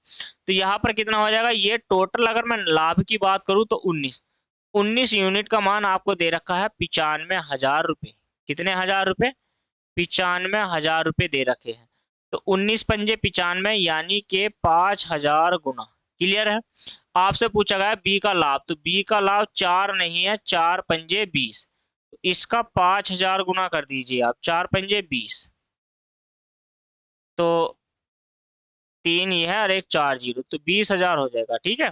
तो यहाँ पर कितना हो जाएगा, ये टोटल अगर मैं लाभ की बात करूं तो 19 यूनिट का मान आपको दे रखा है 95,000 रुपये। कितने हजार रुपए, 95,000 रुपये दे रखे हैं। तो 19 पंजे 95 यानी के 5,000 गुना। क्लियर है। आपसे पूछा गया बी का लाभ, तो बी का लाभ 4 नहीं है, 4 पंजे 20। तो इसका 5,000 गुना कर दीजिए आप, 4 पंजे 20। तो 3 ये है और एक 4 जीरो, तो 20,000 हो जाएगा। ठीक है,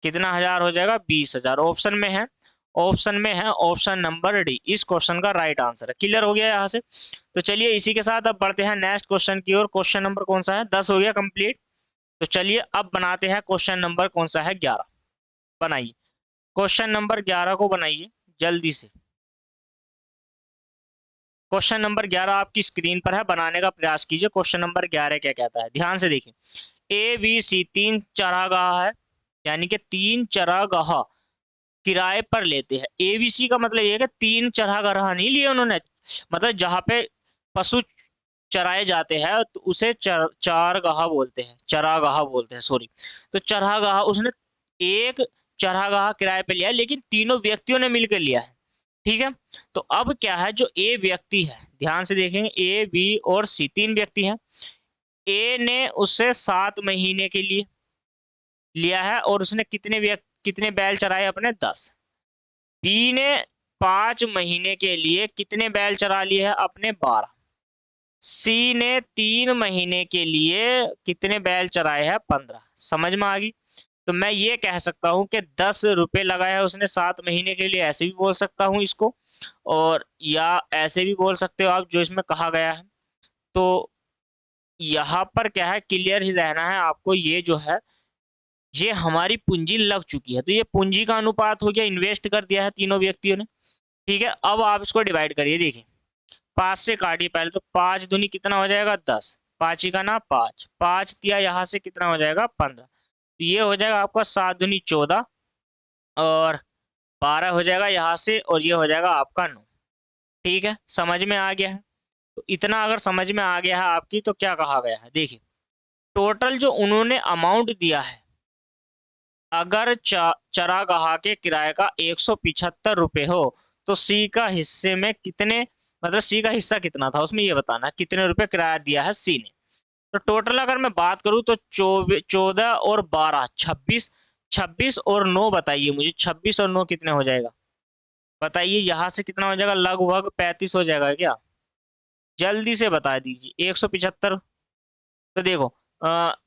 कितना हजार हो जाएगा, 20,000। ऑप्शन में है, ऑप्शन में है ऑप्शन नंबर डी, इस क्वेश्चन का राइट आंसर है। क्लियर हो गया यहाँ से। तो चलिए इसी के साथ अब बढ़ते हैं नेक्स्ट क्वेश्चन की ओर। क्वेश्चन नंबर कौन सा है, 10 हो गया कंप्लीट। तो चलिए अब बनाते हैं क्वेश्चन नंबर कौन सा है, 11। बनाइए क्वेश्चन नंबर 11 को, बनाइए जल्दी से। क्वेश्चन नंबर 11 आपकी स्क्रीन पर है, बनाने का प्रयास कीजिए। क्वेश्चन नंबर 11 क्या कहता है, ध्यान से देखिए। ए बी सी 3 चरागाह है, यानी कि 3 चरागाह किराए पर लेते हैं। एबीसी का मतलब ये है कि 3 चरागाह नहीं लिए उन्होंने, मतलब जहां पे पशु चराए जाते हैं तो उसे चारगाह बोलते हैं, चरागाह बोलते हैं, सॉरी। तो चरागाह उसने एक चरागाह किराए पे लिया है, लेकिन तीनों व्यक्तियों ने मिलकर लिया है। ठीक है, तो अब क्या है, जो ए व्यक्ति है, ध्यान से देखेंगे, ए बी और सी 3 व्यक्ति हैं। ए ने उससे 7 महीने के लिए लिया है और उसने कितने बैल चराए अपने, 10। बी ने 5 महीने के लिए कितने बैल चरा लिए हैं अपने, 12। सी ने 3 महीने के लिए कितने बैल चराए हैं, 15। समझ में आ गई। तो मैं ये कह सकता हूं कि 10 रुपए लगाया है उसने 7 महीने के लिए, ऐसे भी बोल सकता हूं इसको, और या ऐसे भी बोल सकते हो आप जो इसमें कहा गया है। तो यहाँ पर क्या है, क्लियर ही रहना है आपको। ये जो है, ये हमारी पूंजी लग चुकी है, तो ये पूंजी का अनुपात हो गया, इन्वेस्ट कर दिया है तीनों व्यक्तियों ने। ठीक है, अब आप इसको डिवाइड करिए, देखिए 5 से काटिए पहले, तो 5 दूनी कितना हो जाएगा, 10। 5 ही का ना 5, 5 दिया यहाँ से कितना हो जाएगा, 15। तो ये हो जाएगा आपका 7 दूनी 14 और 12 हो जाएगा यहाँ से, और ये हो जाएगा आपका 9। ठीक है, समझ में आ गया है। तो इतना अगर समझ में आ गया है आपकी, तो क्या कहा गया है, देखिए टोटल जो उन्होंने अमाउंट दिया है, अगर चरागाह के किराए का 175 रुपए हो तो सी का हिस्से में कितने, मतलब सी का हिस्सा कितना था उसमें, ये बताना कितने रुपए किराया दिया है सी ने। तो टोटल अगर मैं बात करूं तो 14 और 12 26, 26 और 9 बताइए मुझे, 26 और 9 कितने हो जाएगा, बताइए। यहाँ से कितना हो जाएगा, लगभग 35 हो जाएगा क्या, जल्दी से बता दीजिए। 175, तो देखो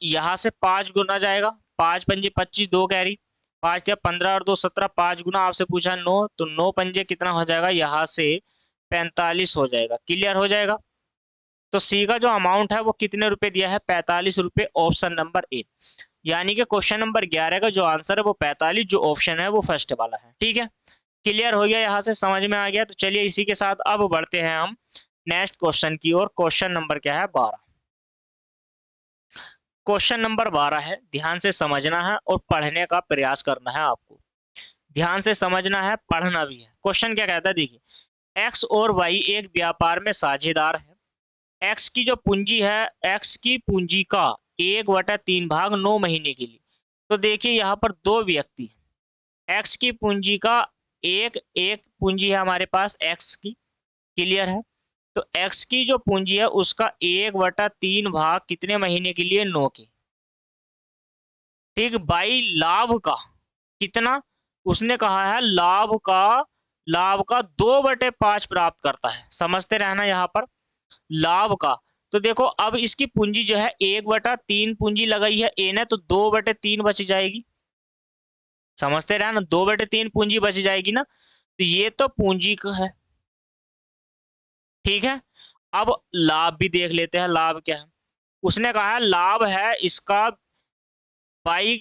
यहाँ से 5 गुना जाएगा, 5 पंजे 25, 2 कैरी, 5 या 15 और 2 17, 5 गुना आपसे पूछा 9, तो 9 पंजे कितना हो जाएगा, यहाँ से 45 हो जाएगा। क्लियर हो जाएगा। तो सी का जो अमाउंट है वो कितने रुपए दिया है, 45 रुपए, ऑप्शन नंबर ए। यानी कि क्वेश्चन नंबर 11 का जो आंसर है वो 45, जो ऑप्शन है वो फर्स्ट वाला है। ठीक है, क्लियर हो गया, यहाँ से समझ में आ गया। तो चलिए इसी के साथ अब बढ़ते हैं हम नेक्स्ट क्वेश्चन की ओर। क्वेश्चन नंबर क्या है, 12। क्वेश्चन नंबर 12 है, ध्यान से समझना है और पढ़ने का प्रयास करना है आपको। ध्यान से समझना है, पढ़ना भी है। क्वेश्चन क्या कहता है, देखिए एक्स और वाई एक व्यापार में साझेदार है। एक्स की जो पूंजी है, एक्स की पूंजी का 1/3 भाग 9 महीने के लिए तो देखिए यहाँ पर दो व्यक्ति, एक्स की पूंजी का एक एक पूंजी है हमारे पास एक्स की, क्लियर है। तो एक्स की जो पूंजी है उसका 1/3 भाग कितने महीने के लिए, 9 के, ठीक। बाई लाभ का कितना, उसने कहा है लाभ का 2/5 प्राप्त करता है, समझते रहना यहाँ पर लाभ का। तो देखो अब इसकी पूंजी जो है 1/3 पूंजी लगाई है ए ने, तो 2/3 बच जाएगी, समझते रहना, 2/3 पूंजी बच जाएगी ना। तो ये तो पूंजी का है, ठीक है। अब लाभ भी देख लेते हैं, लाभ क्या है। उसने कहा है लाभ है इसका, बाई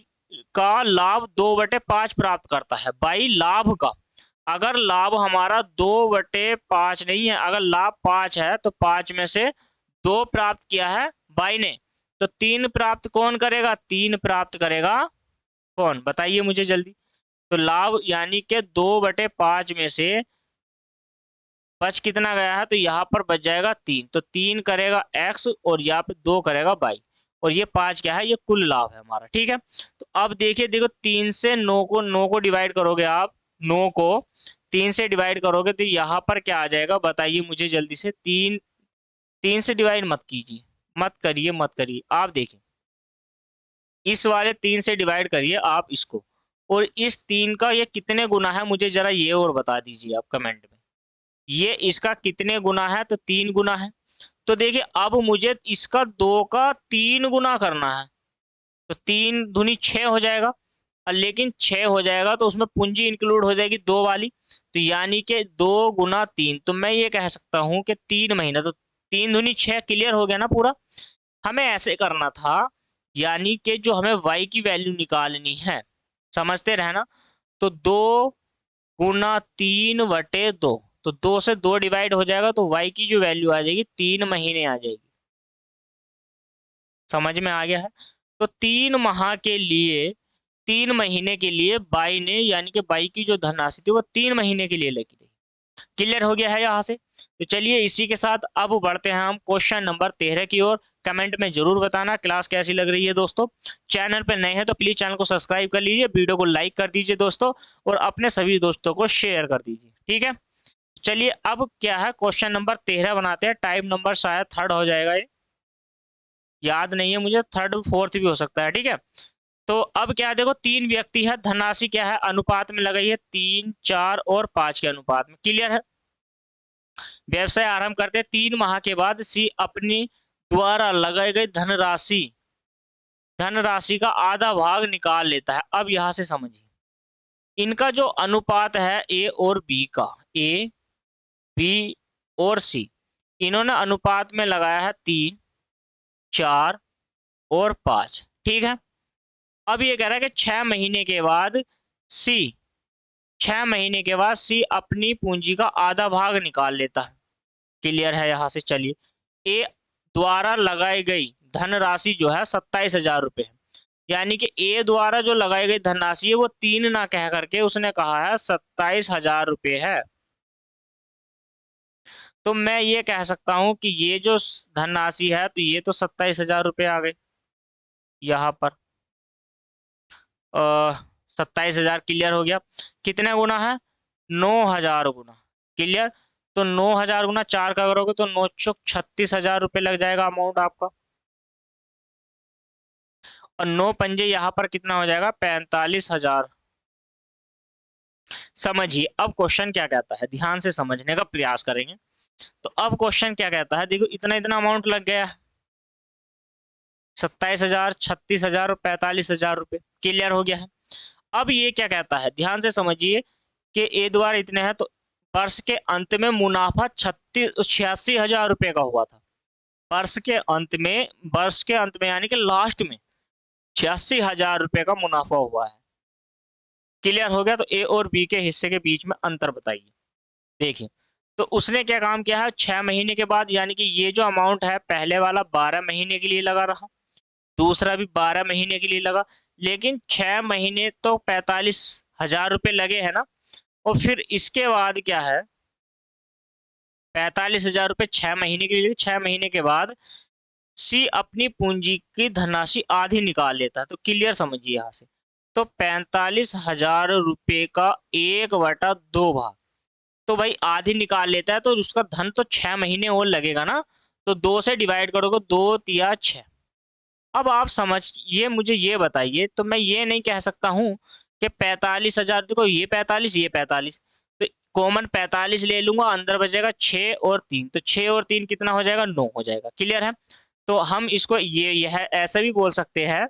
का लाभ 2/5 प्राप्त करता है, बाई लाभ का। अगर लाभ हमारा 2/5 नहीं है, अगर लाभ 5 है तो 5 में से 2 प्राप्त किया है बाई ने, तो 3 प्राप्त कौन करेगा, 3 प्राप्त करेगा कौन, बताइए मुझे जल्दी। तो लाभ यानी कि 2/5 में से बच कितना गया है, तो यहाँ पर बच जाएगा 3, तो 3 करेगा एक्स और यहाँ पे 2 करेगा बाई, और ये 5 क्या है, ये कुल लाभ है हमारा, ठीक है। तो अब देखिए, देखो 3 से 9 को डिवाइड करोगे आप, 9 को 3 से डिवाइड करोगे तो यहाँ पर क्या आ जाएगा, बताइए मुझे जल्दी से। 3 से डिवाइड मत कीजिए, मत करिए आप देखिए, इस वाले 3 से डिवाइड करिए आप इसको, और इस 3 का ये कितने गुना है मुझे जरा ये और बता दीजिए आप कमेंट में, ये इसका कितने गुना है, तो 3 गुना है। तो देखिए अब मुझे इसका 2 का 3 गुना करना है, तो 3 दूनी 6 हो जाएगा, और लेकिन 6 हो जाएगा तो उसमें पूंजी इंक्लूड हो जाएगी 2 वाली, तो यानी कि 2 × 3, तो मैं ये कह सकता हूं कि 3 महीना, तो 3 दूनी 6, क्लियर हो गया ना पूरा। हमें ऐसे करना था, यानी कि जो हमें y की वैल्यू निकालनी है, समझते रहना, तो 2 × 3/2, तो 2 से 2 डिवाइड हो जाएगा, तो y की जो वैल्यू आ जाएगी 3 महीने आ जाएगी, समझ में आ गया है। तो 3 माह के लिए, 3 महीने के लिए बाई ने, यानी कि बाई की जो धनराशि थी वो 3 महीने के लिए लगी रही, क्लियर हो गया है यहाँ से। तो चलिए इसी के साथ अब बढ़ते हैं हम क्वेश्चन नंबर 13 की ओर। कमेंट में जरूर बताना क्लास कैसी लग रही है दोस्तों। चैनल पर नए हैं तो प्लीज चैनल को सब्सक्राइब कर लीजिए, वीडियो को लाइक कर दीजिए दोस्तों, और अपने सभी दोस्तों को शेयर कर दीजिए, ठीक है। चलिए अब क्या है, क्वेश्चन नंबर 13 बनाते हैं। टाइप नंबर शायद थर्ड हो जाएगा ये, याद नहीं है मुझे, थर्ड फोर्थ भी हो सकता है, ठीक है। तो अब क्या है, देखो 3 व्यक्ति है, धनराशि क्या है, अनुपात में लगाई है 3, 4 और 5 के अनुपात में, क्लियर है। व्यवसाय आरंभ करते हैं, 3 माह के बाद सी अपनी द्वारा लगाई गई धनराशि का आधा भाग निकाल लेता है। अब यहां से समझिए, इनका जो अनुपात है ए और बी का, ए बी और सी, इन्होंने अनुपात में लगाया है 3, 4 और 5, ठीक है। अब ये कह रहा है कि 6 महीने के बाद सी 6 महीने के बाद सी अपनी पूंजी का आधा भाग निकाल लेता है, क्लियर है यहाँ से। चलिए, ए द्वारा लगाई गई धनराशि जो है 27,000 रुपये है, यानी कि ए द्वारा जो लगाई गई धनराशि है वो 3 ना कह करके उसने कहा है 27,000 रुपये है। तो मैं ये कह सकता हूं कि ये जो धनराशि है, तो ये तो 27,000 रुपये आ गए यहाँ पर, 27,000, क्लियर हो गया। कितने गुना है, 9,000 गुना, क्लियर। तो 9,000 गुना 4 का करोगे तो 9 36,000 रुपये लग जाएगा अमाउंट आपका, और 9 पंजे यहाँ पर कितना हो जाएगा, 45,000। समझिए अब क्वेश्चन क्या कहता है, ध्यान से समझने का प्रयास करेंगे। तो अब क्वेश्चन क्या कहता है, देखो इतना इतना अमाउंट लग गया, 27,000, 36,000 और 45,000 रुपये, क्लियर हो गया है। अब ये क्या कहता है, ध्यान से समझिए कि ए द्वारा इतने हैं, तो वर्ष के अंत में मुनाफा 86,000 रुपये का हुआ था। वर्ष के अंत में यानी कि लास्ट में 86,000 रुपये का मुनाफा हुआ है, क्लियर हो गया। तो ए और बी के हिस्से के बीच में अंतर बताइए। देखिए, तो उसने क्या काम किया है, 6 महीने के बाद, यानी कि ये जो अमाउंट है पहले वाला 12 महीने के लिए लगा रहा, दूसरा भी 12 महीने के लिए लगा, लेकिन 6 महीने तो 45,000 रुपये लगे है ना, और फिर इसके बाद क्या है, 45,000 रुपये 6 महीने के लिए, 6 महीने के बाद सी अपनी पूंजी की धनराशि आधी निकाल लेता है। तो क्लियर समझिए यहाँ से। तो 45,000 रुपये का 1/2 भाग, तो भाई आधी निकाल लेता है तो उसका धन तो 6 महीने और लगेगा ना। तो 2 से डिवाइड करोगे, 2 तिया 6। अब आप समझिए, मुझे ये बताइए, तो मैं ये नहीं कह सकता हूँ कि 45,000, देखो ये 45 ये 45, तो कॉमन 45 ले लूंगा, अंदर बचेगा 6 और 3, तो 6 और 3 कितना हो जाएगा, 9 हो जाएगा। क्लियर है। तो हम इसको ये यह ऐसा भी बोल सकते हैं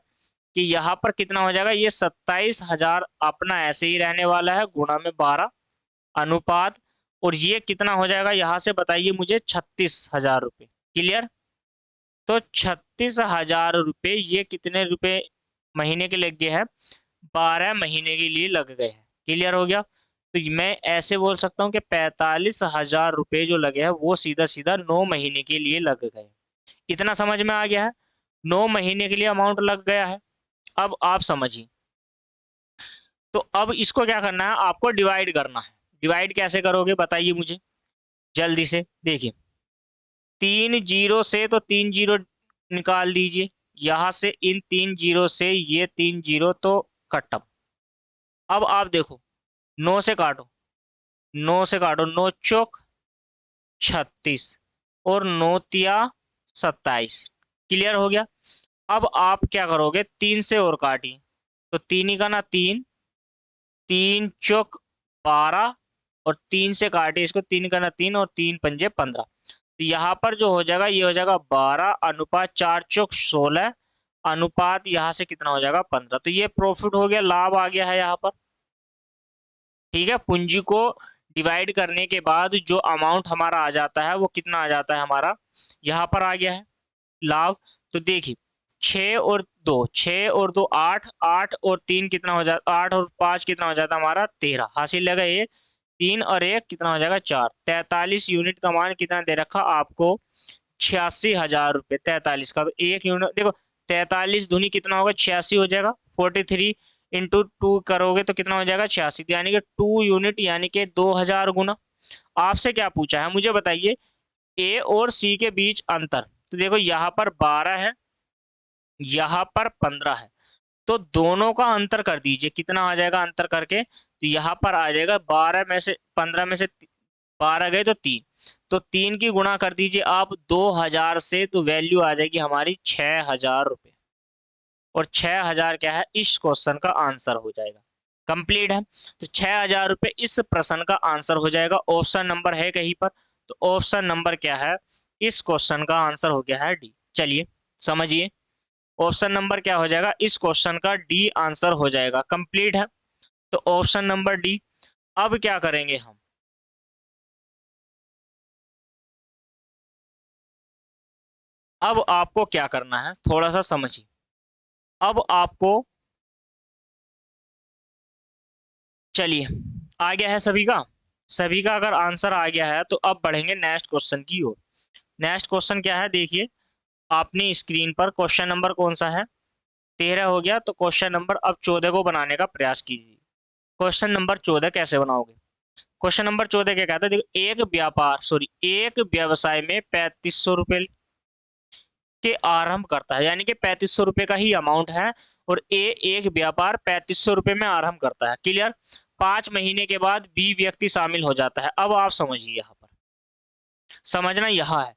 कि यहाँ पर कितना हो जाएगा, ये 27,000 अपना ऐसे ही रहने वाला है, गुणा में 12 अनुपात, और ये कितना हो जाएगा यहाँ से बताइए मुझे, 36,000 रुपये। क्लियर। तो 36,000 रुपये ये कितने रुपए महीने के लग गए हैं, 12 महीने के लिए लग गए हैं। क्लियर हो गया। तो मैं ऐसे बोल सकता हूँ कि 45,000 रुपये जो लगे हैं वो सीधा सीधा 9 महीने के लिए लग गए। इतना समझ में आ गया है। 9 महीने के लिए अमाउंट लग गया है। अब आप समझिए, तो अब इसको क्या करना है, आपको डिवाइड करना है। डिवाइड कैसे करोगे बताइए मुझे जल्दी से। देखिए 3 जीरो से तो 3 जीरो निकाल दीजिए, यहां से इन 3 जीरो से ये 3 जीरो तो खत्म। अब आप देखो 9 से काटो, 9 से काटो, 9 चौक 36 और 9 तिया 27। क्लियर हो गया। अब आप क्या करोगे, 3 से और काटिए, तो 3 ही का ना 3, 3 चौक 12, और 3 से काटिए इसको, 3 का ना 3 और 3 पंजे 15। तो यहाँ पर जो हो जाएगा, ये हो जाएगा 12 अनुपात 4 चौक 16 अनुपात यहाँ से कितना हो जाएगा, 15। तो ये प्रॉफिट हो गया, लाभ आ गया है यहाँ पर। ठीक है। पूंजी को डिवाइड करने के बाद जो अमाउंट हमारा आ जाता है वो कितना आ जाता है हमारा, यहाँ पर आ गया है लाभ। तो देखिए 6 और 2, 6 और 2 8, 8 और 3 कितना हो जाता, 8 और 5 कितना हो जाता हमारा, 13 हासिल लगा। ये 3 और 1 कितना हो जाएगा, 4। 43 यूनिट का मान कितना दे रखा आपको, 86,000 रुपये। 43 का तो 1 यूनिट देखो, 43 दूनी कितना होगा, 86 हो जाएगा। 43 × 2 करोगे तो कितना हो जाएगा, 86, यानी कि 2 यूनिट, यानी कि 2,000 गुना। आपसे क्या पूछा है मुझे बताइए, ए और सी के बीच अंतर। तो देखो यहाँ पर 12 है, यहाँ पर 15 है, तो दोनों का अंतर कर दीजिए, कितना आ जाएगा अंतर करके, तो यहाँ पर आ जाएगा 12 में से 15 में से 12 गए तो 3, तो 3 की गुणा कर दीजिए आप 2,000 से, तो वैल्यू आ जाएगी हमारी 6,000 रुपये। और 6,000 क्या है, इस क्वेश्चन का आंसर हो जाएगा। कंप्लीट है। तो 6,000 रुपये इस प्रश्न का आंसर हो जाएगा। ऑप्शन नंबर है कहीं पर, तो ऑप्शन नंबर क्या है, इस क्वेश्चन का आंसर हो गया है डी। चलिए समझिए, ऑप्शन नंबर क्या हो जाएगा, इस क्वेश्चन का डी आंसर हो जाएगा। कंप्लीट है। तो ऑप्शन नंबर डी। अब क्या करेंगे हम, अब आपको क्या करना है थोड़ा सा समझिए। अब आपको, चलिए आ गया है सभी का, सभी का अगर आंसर आ गया है तो अब बढ़ेंगे नेक्स्ट क्वेश्चन की ओर। नेक्स्ट क्वेश्चन क्या है, देखिए आपने स्क्रीन पर क्वेश्चन नंबर कौन सा है, 13 हो गया। तो क्वेश्चन नंबर अब 14 को बनाने का प्रयास कीजिए। क्वेश्चन नंबर 14 कैसे बनाओगे। क्वेश्चन नंबर 14 क्या कहता है, देखो एक व्यवसाय में 3500 रुपये के आरंभ करता है, यानी कि 3500 रुपये का ही अमाउंट है, और एक व्यापार 3500 रुपये में आरंभ करता है। क्लियर। 5 महीने के बाद बी व्यक्ति शामिल हो जाता है। अब आप समझिए, यहाँ पर समझना यहाँ है,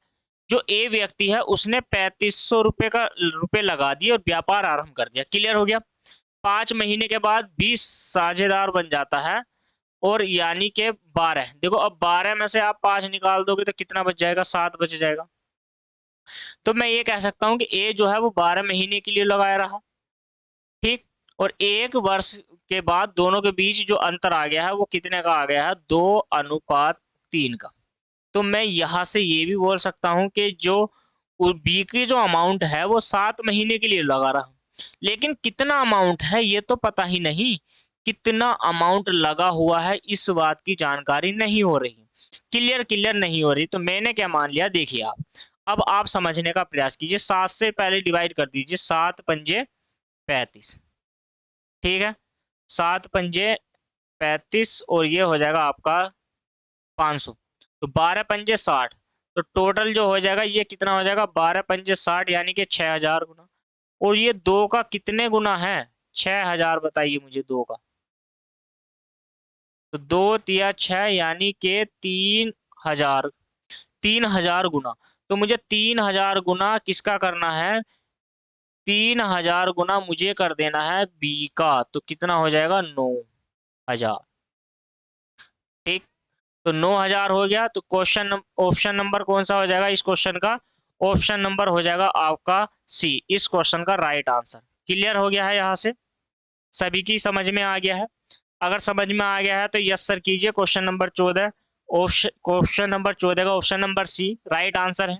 जो ए व्यक्ति है उसने 3500 रुपये का रुपये लगा दिए और व्यापार आरंभ कर दिया। क्लियर हो गया। 5 महीने के बाद 20 साझेदार बन जाता है, और यानी कि 12, देखो अब 12 में से आप 5 निकाल दोगे तो कितना बच जाएगा, 7 बच जाएगा। तो मैं ये कह सकता हूँ कि ए जो है वो 12 महीने के लिए लगाया रहा। ठीक। और 1 वर्ष के बाद दोनों के बीच जो अंतर आ गया है वो कितने का आ गया है, 2:3 का। तो मैं यहाँ से ये भी बोल सकता हूँ कि जो बी की जो अमाउंट है वो 7 महीने के लिए लगा रहा, लेकिन कितना अमाउंट है ये तो पता ही नहीं, कितना अमाउंट लगा हुआ है इस बात की जानकारी नहीं हो रही। क्लियर क्लियर नहीं हो रही। तो मैंने क्या मान लिया, देखिए आप, अब आप समझने का प्रयास कीजिए। 7 से पहले डिवाइड कर दीजिए, 7 पंजे 35। ठीक है। 7 पंजे 35 और ये हो जाएगा आपका 500। तो 12 पंजे 60, तो टोटल जो हो जाएगा ये कितना हो जाएगा, 12 पंजे 60 यानी कि 6000 गुना। और ये 2 का कितने गुना है, 6000, बताइए मुझे 2 का। तो 2 तिया 6 यानी कि 3000, 3000 गुना। तो मुझे 3000 गुना किसका करना है, 3000 गुना मुझे कर देना है बी का। तो कितना हो जाएगा, 9000। ठीक, तो 9000 हो गया। तो क्वेश्चन ऑप्शन नंबर कौन सा हो जाएगा इस क्वेश्चन का, ऑप्शन नंबर हो जाएगा आपका सी, इस क्वेश्चन का राइट आंसर। क्लियर हो गया है, यहाँ से सभी की समझ में आ गया है। अगर समझ में आ गया है तो यस सर कीजिए। क्वेश्चन नंबर 14, क्वेश्चन नंबर 14 का option number C right answer है।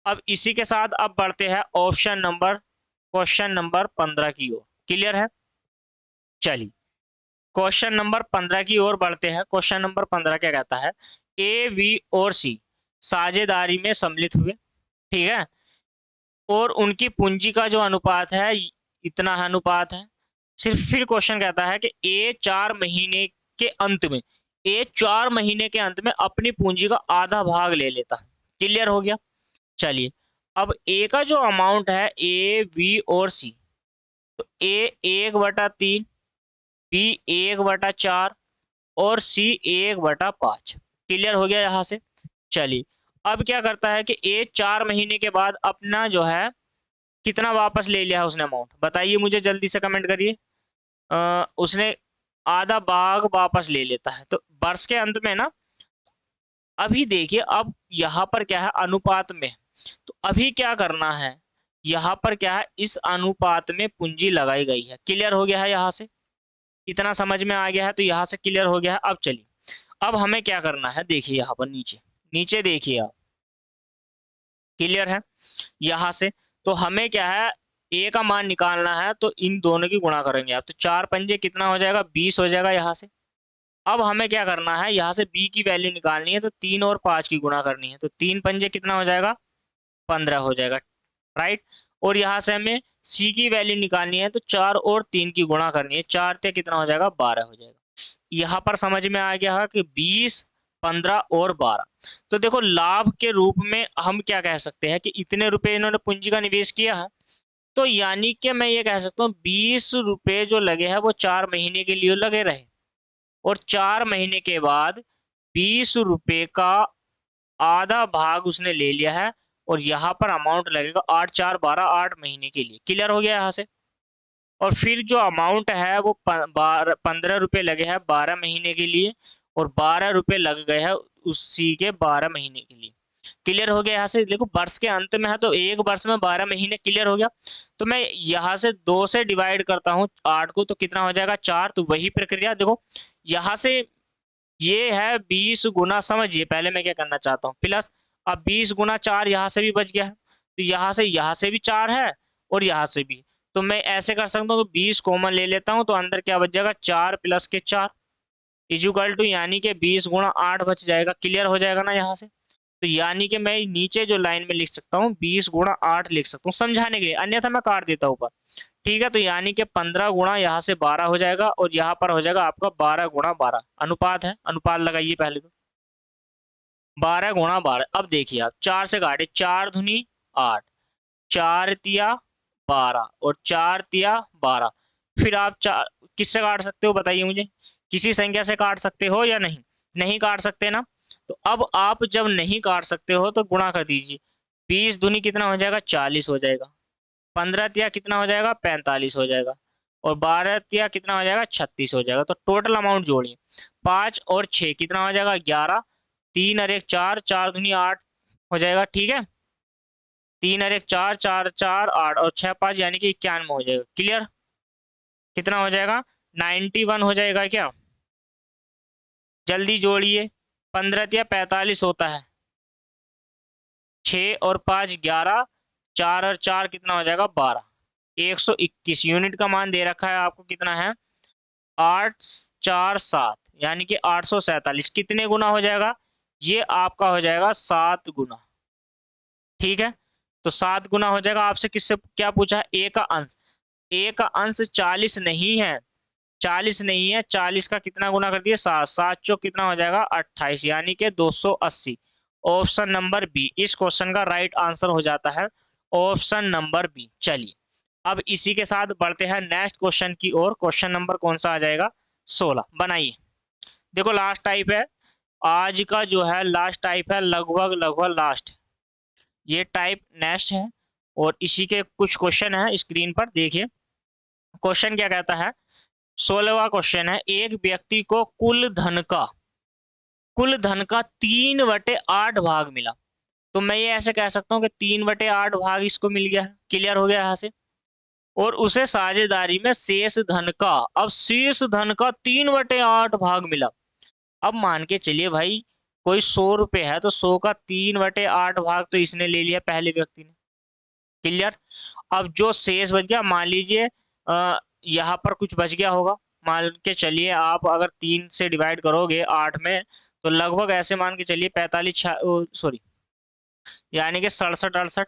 अब इसी के साथ अब बढ़ते हैं ऑप्शन नंबर, क्वेश्चन नंबर 15 की ओर। क्लियर है, चलिए क्वेश्चन नंबर 15 की ओर बढ़ते हैं। क्वेश्चन नंबर 15 क्या कहता है, ए बी और सी साझेदारी में सम्मिलित हुए, ठीक है, और उनकी पूंजी का जो अनुपात है इतना अनुपात है। सिर्फ फिर क्वेश्चन कहता है कि ए 4 महीने के अंत में, ए 4 महीने के अंत में अपनी पूंजी का आधा भाग ले लेता है। क्लियर हो गया, चलिए अब ए का जो अमाउंट है ए बी और सी, तो ए 1/3, बी 1/4 और सी 1/5। क्लियर हो गया यहाँ से, चलिए अब क्या करता है कि ए 4 महीने के बाद अपना जो है कितना वापस ले लिया है उसने अमाउंट, बताइए मुझे जल्दी से कमेंट करिए। उसने आधा भाग वापस ले लेता है। तो वर्ष के अंत में ना, अभी देखिए अब यहाँ पर क्या है, अनुपात में। तो अभी क्या करना है, यहाँ पर क्या है, इस अनुपात में पूंजी लगाई गई है। क्लियर हो गया है, यहाँ से इतना समझ में आ गया है, तो यहाँ से क्लियर हो गया है। अब चलिए, अब हमें क्या करना है, देखिए यहाँ पर नीचे, नीचे देखिए आप, क्लियर है यहाँ से। तो हमें क्या है, ए का मान निकालना है, तो इन दोनों की गुणा करेंगे आप। तो 4 पंजे कितना हो जाएगा, 20 हो जाएगा यहाँ से। अब हमें क्या करना है, यहाँ से बी की वैल्यू निकालनी है, तो 3 और 5 की गुणा करनी है। तो 3 पंजे कितना हो जाएगा, 15 हो जाएगा, राइट। और यहाँ से हमें सी की वैल्यू निकालनी है, तो 4 और 3 की गुणा करनी है, 4 से कितना हो जाएगा, 12 हो जाएगा। यहाँ पर समझ में आ गया है कि 20, 15 और 12। तो देखो लाभ के रूप में हम क्या कह सकते हैं कि इतने रुपए इन्होंने पूंजी का निवेश किया है। तो यानी कि मैं ये कह सकता हूँ 20 रुपए जो लगे हैं वो 4 महीने के लिए लगे रहे, और 4 महीने के बाद 20 रुपए का आधा भाग उसने ले लिया है, और यहाँ पर अमाउंट लगेगा 8 4 12, 8 महीने के लिए। क्लियर हो गया यहाँ से। और फिर जो अमाउंट है वो 15 रुपए लगे हैं 12 महीने के लिए, और 12 रुपए लग गए हैं उसी के 12 महीने के लिए। क्लियर हो गया यहाँ से। देखो वर्ष के अंत में है, तो एक वर्ष में 12 महीने। क्लियर हो गया। तो मैं यहाँ से 2 से डिवाइड करता हूँ 8 को, तो कितना हो जाएगा, 4। तो वही प्रक्रिया देखो यहाँ से, ये है 20 गुना, समझिए पहले मैं क्या करना चाहता हूँ, प्लस अब 20 गुना 4 यहाँ से भी बच गया है, तो यहाँ से भी 4 है और यहाँ से भी। तो मैं ऐसे कर सकता हूँ, तो 20 कॉमन ले लेता हूँ, तो अंदर क्या बच जाएगा, 4 प्लस के 4 इजुकल टू, यानी कि 20 गुणा 8 बच जाएगा। क्लियर हो जाएगा ना यहाँ से। तो यानी कि मैं नीचे जो लाइन में लिख सकता हूँ 20 गुणा 8 लिख सकता हूँ समझाने के लिए, अन्यथा मैं काट देता हूँ ऊपर। ठीक है, तो यानी कि 15 गुणा यहाँ से 12 हो जाएगा, और यहाँ पर हो जाएगा आपका 12 गुणा 12। अनुपात है, अनुपात लगाइए पहले तो, 12 गुणा 12। अब देखिए आप 4 से काटे, 4 दूनी 8, 4 तिया 12 और 4 तिया 12। फिर आप चार किससे काट सकते हो, बताइए मुझे, किसी संख्या से काट सकते हो या नहीं, नहीं काट सकते ना। तो अब आप जब नहीं काट सकते हो तो गुणा कर दीजिए, 20 दूनी कितना हो जाएगा, 40 हो जाएगा, 15 तिया कितना हो जाएगा, 45 हो जाएगा, और 12 तिया कितना हो जाएगा, 36 हो जाएगा। तो टोटल अमाउंट जोड़िए, 5 और 6 कितना हो जाएगा, 11, 3 और 1 4, 4 दूनी 8 हो जाएगा, ठीक है, 3 और 1 4, 4 4 8 और 6 5 यानी कि 91 हो जाएगा। क्लियर, कितना हो जाएगा, 91 हो जाएगा क्या, जल्दी जोड़िए, 15 तिया 45 होता है, 6 और 5 11, 4 और 4 कितना हो जाएगा, 12, 121 यूनिट का मान दे रखा है आपको, कितना है, 8 4 7 यानी कि 847। कितने गुना हो जाएगा, ये आपका हो जाएगा 7 गुना। ठीक है, तो 7 गुना हो जाएगा। आपसे किससे क्या पूछा, ए का अंश, ए का अंश 40 नहीं है, 40 नहीं है, 40 का कितना गुना कर दिया, 7, 7 चौक कितना हो जाएगा, 28 यानी कि 280। ऑप्शन नंबर बी इस क्वेश्चन का राइट आंसर हो जाता है, ऑप्शन नंबर बी। चलिए अब इसी के साथ बढ़ते हैं नेक्स्ट क्वेश्चन की ओर। क्वेश्चन नंबर कौन सा आ जाएगा? 16 बनाइए। देखो लास्ट टाइप है आज का, जो है लास्ट टाइप है, लगभग लगभग लास्ट। ये टाइप नेक्स्ट है और इसी के कुछ क्वेश्चन है स्क्रीन पर देखिए। क्वेश्चन क्या कहता है? 16वां क्वेश्चन है, एक व्यक्ति को कुल धन का 3/8 भाग मिला। तो मैं ये ऐसे कह सकता हूँ कि 3/8 भाग इसको मिल गया है। क्लियर हो गया यहाँ से। और उसे साझेदारी में शेष धन का, अब शेष धन का 3/8 भाग मिला। अब मान के चलिए भाई, कोई 100 रुपए है तो 100 का 3/8 भाग तो इसने ले लिया पहले व्यक्ति ने। क्लियर। अब जो शेष बच गया, मान लीजिए यहाँ पर कुछ बच गया होगा। मान के चलिए आप अगर 3 से डिवाइड करोगे 8 में, तो लगभग ऐसे मान के चलिए 45 सॉरी, यानी कि 67 68,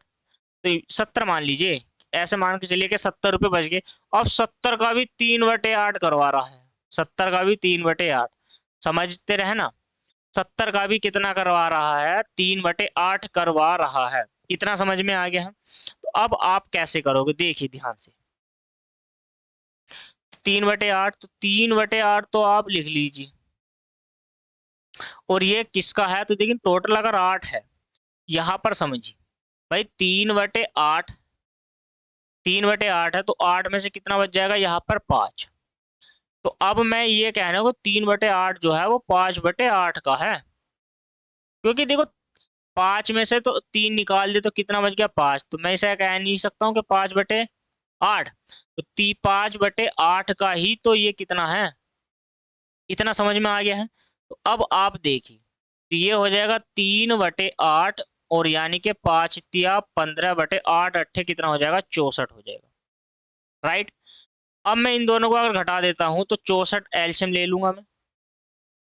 तो 70 मान लीजिए। ऐसे मान के चलिए कि 70 रुपए बच गए। अब 70 का भी 3/8 करवा रहा है। 70 का भी 3/8 समझते रहे ना। 70 का भी कितना करवा रहा है? 3/8 करवा रहा है। इतना समझ में आ गया है। तो अब आप कैसे करोगे देखिए ध्यान से। 3/8 तो 3/8 तो आप लिख लीजिए। और ये किसका है? तो देखिए टोटल अगर 8 है, यहां पर समझिए भाई 3/8, 3/8 है तो 8 में से कितना बच जाएगा? यहाँ पर 5। तो अब मैं ये कह रहा हूँ 3/8 जो है वो 5/8 का है। क्योंकि देखो 5 में से तो 3 निकाल दे तो कितना बच गया? 5। तो मैं इसे कह नहीं सकता हूँ कि 5/8। तो 5/8 का ही तो ये कितना है। इतना समझ में आ गया है। तो अब आप देखिए, तो ये हो जाएगा 3/8 और यानी कि 5×15/8 अट्ठे कितना हो जाएगा? 64 हो जाएगा। राइट। अब मैं इन दोनों को अगर घटा देता हूं तो 64 एलसीएम ले लूंगा मैं।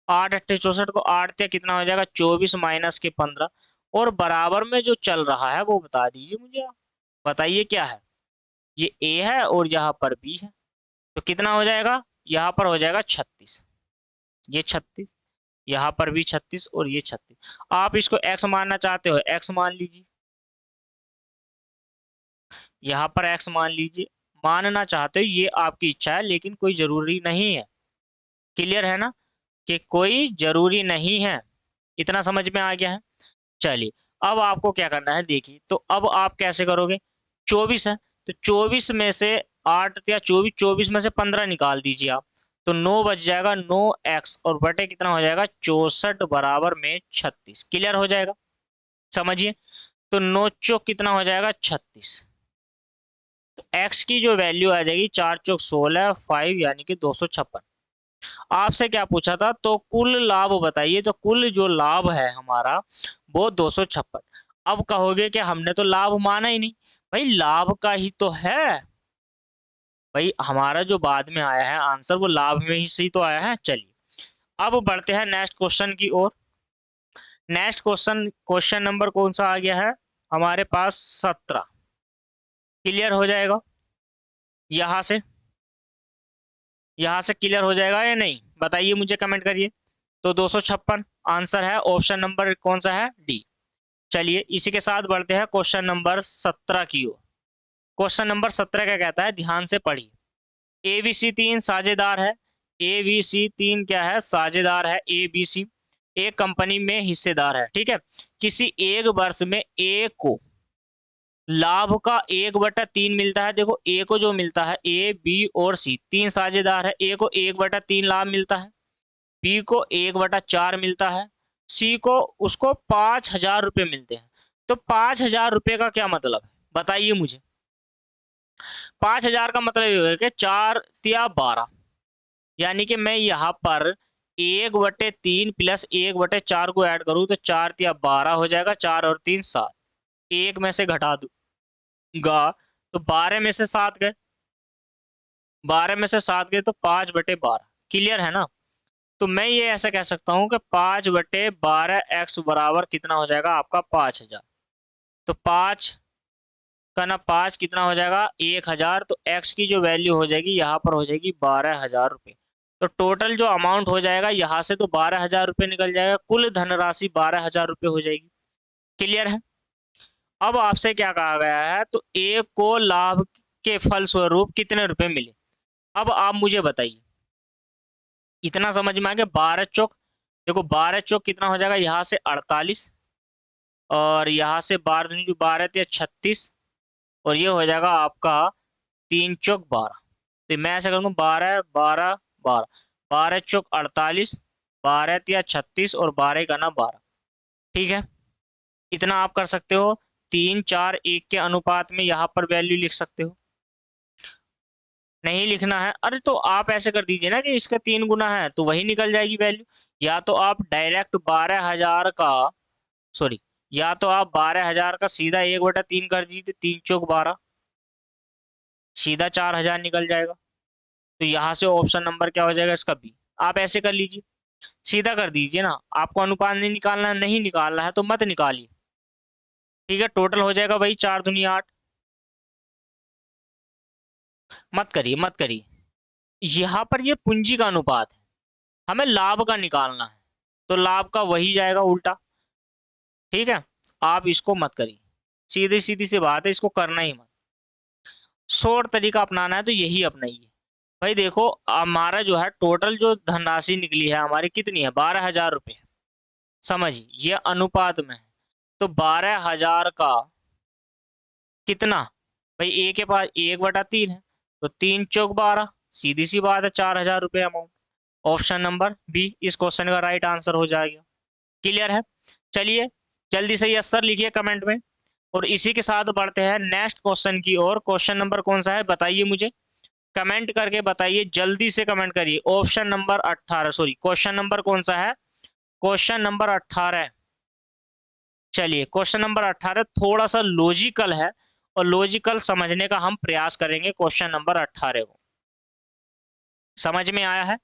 8×8 = 64 को 8 कितना हो जाएगा? 24 माइनस के 15। और बराबर में जो चल रहा है वो बता दीजिए मुझे आप। बताइए क्या है? ये ए है और यहाँ पर बी है। तो कितना हो जाएगा? यहाँ पर हो जाएगा 36, ये 36, यहाँ पर भी 36 और ये 36। आप इसको एक्स मानना चाहते हो एक्स मान लीजिए, यहाँ पर एक्स मान लीजिए। मानना चाहते हो ये आपकी इच्छा है, लेकिन कोई जरूरी नहीं है। क्लियर है ना कि कोई जरूरी नहीं है। इतना समझ में आ गया है। चलिए अब आपको क्या करना है देखिए। तो अब आप कैसे करोगे? 24 है तो 24 में से 8 या 24, 24 में से 15 निकाल दीजिए आप। तो 9 बच जाएगा, 9x और बटे कितना हो जाएगा? 64 बराबर में 36। क्लियर हो जाएगा। समझिए। तो 9 चौक कितना हो जाएगा? 36। तो x की जो वैल्यू आ जाएगी 4 चौक 16, 5 यानी कि 256। आपसे क्या पूछा था? तो कुल लाभ बताइए। तो कुल जो लाभ है हमारा वो 256। अब कहोगे कि हमने तो लाभ माना ही नहीं। भाई लाभ का ही तो है। भाई हमारा जो बाद में आया है आंसर वो लाभ में ही सही तो आया है। चलिए अब बढ़ते हैं नेक्स्ट क्वेश्चन की ओर। नेक्स्ट क्वेश्चन, क्वेश्चन नंबर कौन सा आ गया है हमारे पास? 17। क्लियर हो जाएगा यहाँ से क्लियर हो जाएगा या नहीं? बताइए मुझे, कमेंट करिए। तो 256 आंसर है। ऑप्शन नंबर कौन सा है? डी। चलिए इसी के साथ बढ़ते हैं क्वेश्चन नंबर 17 की ओर। क्वेश्चन नंबर 17 क्या कहता है? ध्यान से पढ़िए। एबीसी 3 साझेदार है। एबीसी 3 क्या है? साझेदार है। एबीसी एक कंपनी में हिस्सेदार है। ठीक है। किसी एक वर्ष में ए को लाभ का 1/3 मिलता है। देखो ए को जो मिलता है, ए बी और सी 3 साझेदार है। ए को 1/3 लाभ मिलता है, बी को 1/4 मिलता है, सी को उसको 5,000 रुपये मिलते हैं। तो 5,000 रुपये का क्या मतलब है? बताइए मुझे। 5,000 का मतलब ये होगा कि 4×3 = 12। यानी कि मैं यहाँ पर 1/3 प्लस 1/4 को ऐड करूँ तो 4×3 = 12 हो जाएगा। 4 और 3 7, एक में से घटा दूंगा तो 12 में से 7 गए, 12 में से 7 गए तो 5/12। क्लियर है ना। तो मैं ये ऐसा कह सकता हूँ कि 5/12 x बराबर कितना हो जाएगा आपका? 5,000। तो 5 का ना 5 कितना हो जाएगा? 1,000। तो x की जो वैल्यू हो जाएगी यहाँ पर हो जाएगी 12,000 रुपये। तो टोटल जो अमाउंट हो जाएगा यहाँ से तो 12,000 रुपये निकल जाएगा, कुल धनराशि 12,000 रुपये हो जाएगी। क्लियर है। अब आपसे क्या कहा गया है, तो ए को लाभ के फलस्वरूप कितने रुपए मिले। अब आप मुझे बताइए, इतना समझ में आ गया। 12 चौक, देखो 12 चौक कितना हो जाएगा, यहाँ से 48 और यहाँ से 12 दूनी जो 12 या 36 और ये हो जाएगा आपका 3 चौक 12। तो मैं ऐसा करूँगा 12 12 12, 12 चौक 48, 12 या 36 और 12 का ना 12। ठीक है, इतना आप कर सकते हो। 3 4 1 के अनुपात में यहाँ पर वैल्यू लिख सकते हो। नहीं लिखना है, अरे तो आप ऐसे कर दीजिए ना कि इसका 3 गुना है तो वही निकल जाएगी वैल्यू। या तो आप डायरेक्ट 12,000 का, सॉरी, या तो आप 12,000 का सीधा 1/3 कर दीजिए, 3 चौक 12, सीधा 4,000 निकल जाएगा। तो यहाँ से ऑप्शन नंबर क्या हो जाएगा इसका बी। आप ऐसे कर लीजिए, सीधा कर दीजिए ना। आपको अनुपात नहीं निकालना है, नहीं निकालना है तो मत निकालिए। ठीक है, टोटल हो जाएगा भाई 4 दूनी 8। मत करिए मत करिए, यहाँ पर ये पूंजी का अनुपात है, हमें लाभ का निकालना है, तो लाभ का वही जाएगा उल्टा। ठीक है, आप इसको मत करिए, सीधी सीधी सी बात है, इसको करना ही मत। शॉर्ट तरीका अपनाना है तो यही अपनाइए। भाई देखो, हमारा जो है टोटल जो धनराशि निकली है हमारी कितनी है, 12,000 रुपये। समझिए ये अनुपात में है, तो 12,000 का कितना, भाई ए के पास 1/3 है, तो 3 चौक 12, सीधी सी बात है 4,000 रुपये अमाउंट। ऑप्शन नंबर बी इस क्वेश्चन का राइट आंसर हो जाएगा। क्लियर है। चलिए जल्दी से यस सर लिखिए कमेंट में, और इसी के साथ बढ़ते हैं नेक्स्ट क्वेश्चन की ओर। क्वेश्चन नंबर कौन सा है बताइए मुझे, कमेंट करके बताइए, जल्दी से कमेंट करिए। Option number 18, sorry question number कौन सा है, क्वेश्चन नंबर 18। चलिए क्वेश्चन नंबर 18 थोड़ा सा लॉजिकल है, और लॉजिकल समझने का हम प्रयास करेंगे। क्वेश्चन नंबर 18 को समझ में आया है,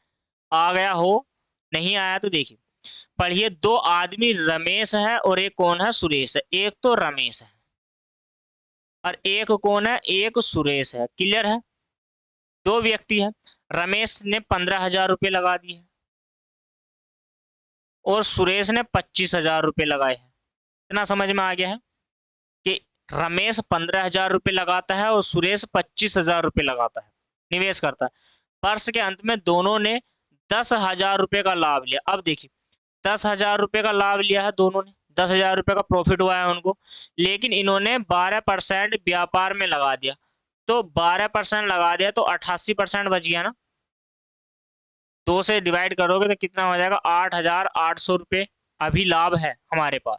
आ गया हो, नहीं आया तो देखिए पढ़िए। दो आदमी रमेश है और एक कौन है, सुरेश है। एक तो रमेश है और एक कौन है, एक सुरेश है। क्लियर है। दो व्यक्ति है, रमेश ने 15,000 रुपये लगा दिए और सुरेश ने 25,000 रुपये लगाए हैं। इतना समझ में आ गया है कि रमेश 15,000 रुपये लगाता है और सुरेश 25,000 रुपये लगाता है, निवेश करता है। वर्ष के अंत में दोनों ने 10,000 रुपये का लाभ लिया। अब देखिए 10,000 रुपये का लाभ लिया है दोनों ने, 10,000 रुपये का प्रॉफिट हुआ है उनको, लेकिन इन्होंने 12% व्यापार में लगा दिया। तो 12% लगा दिया तो 88% बच गया ना। 2 से डिवाइड करोगे तो कितना हो जाएगा, 8,800 रुपये अभी लाभ है हमारे पास,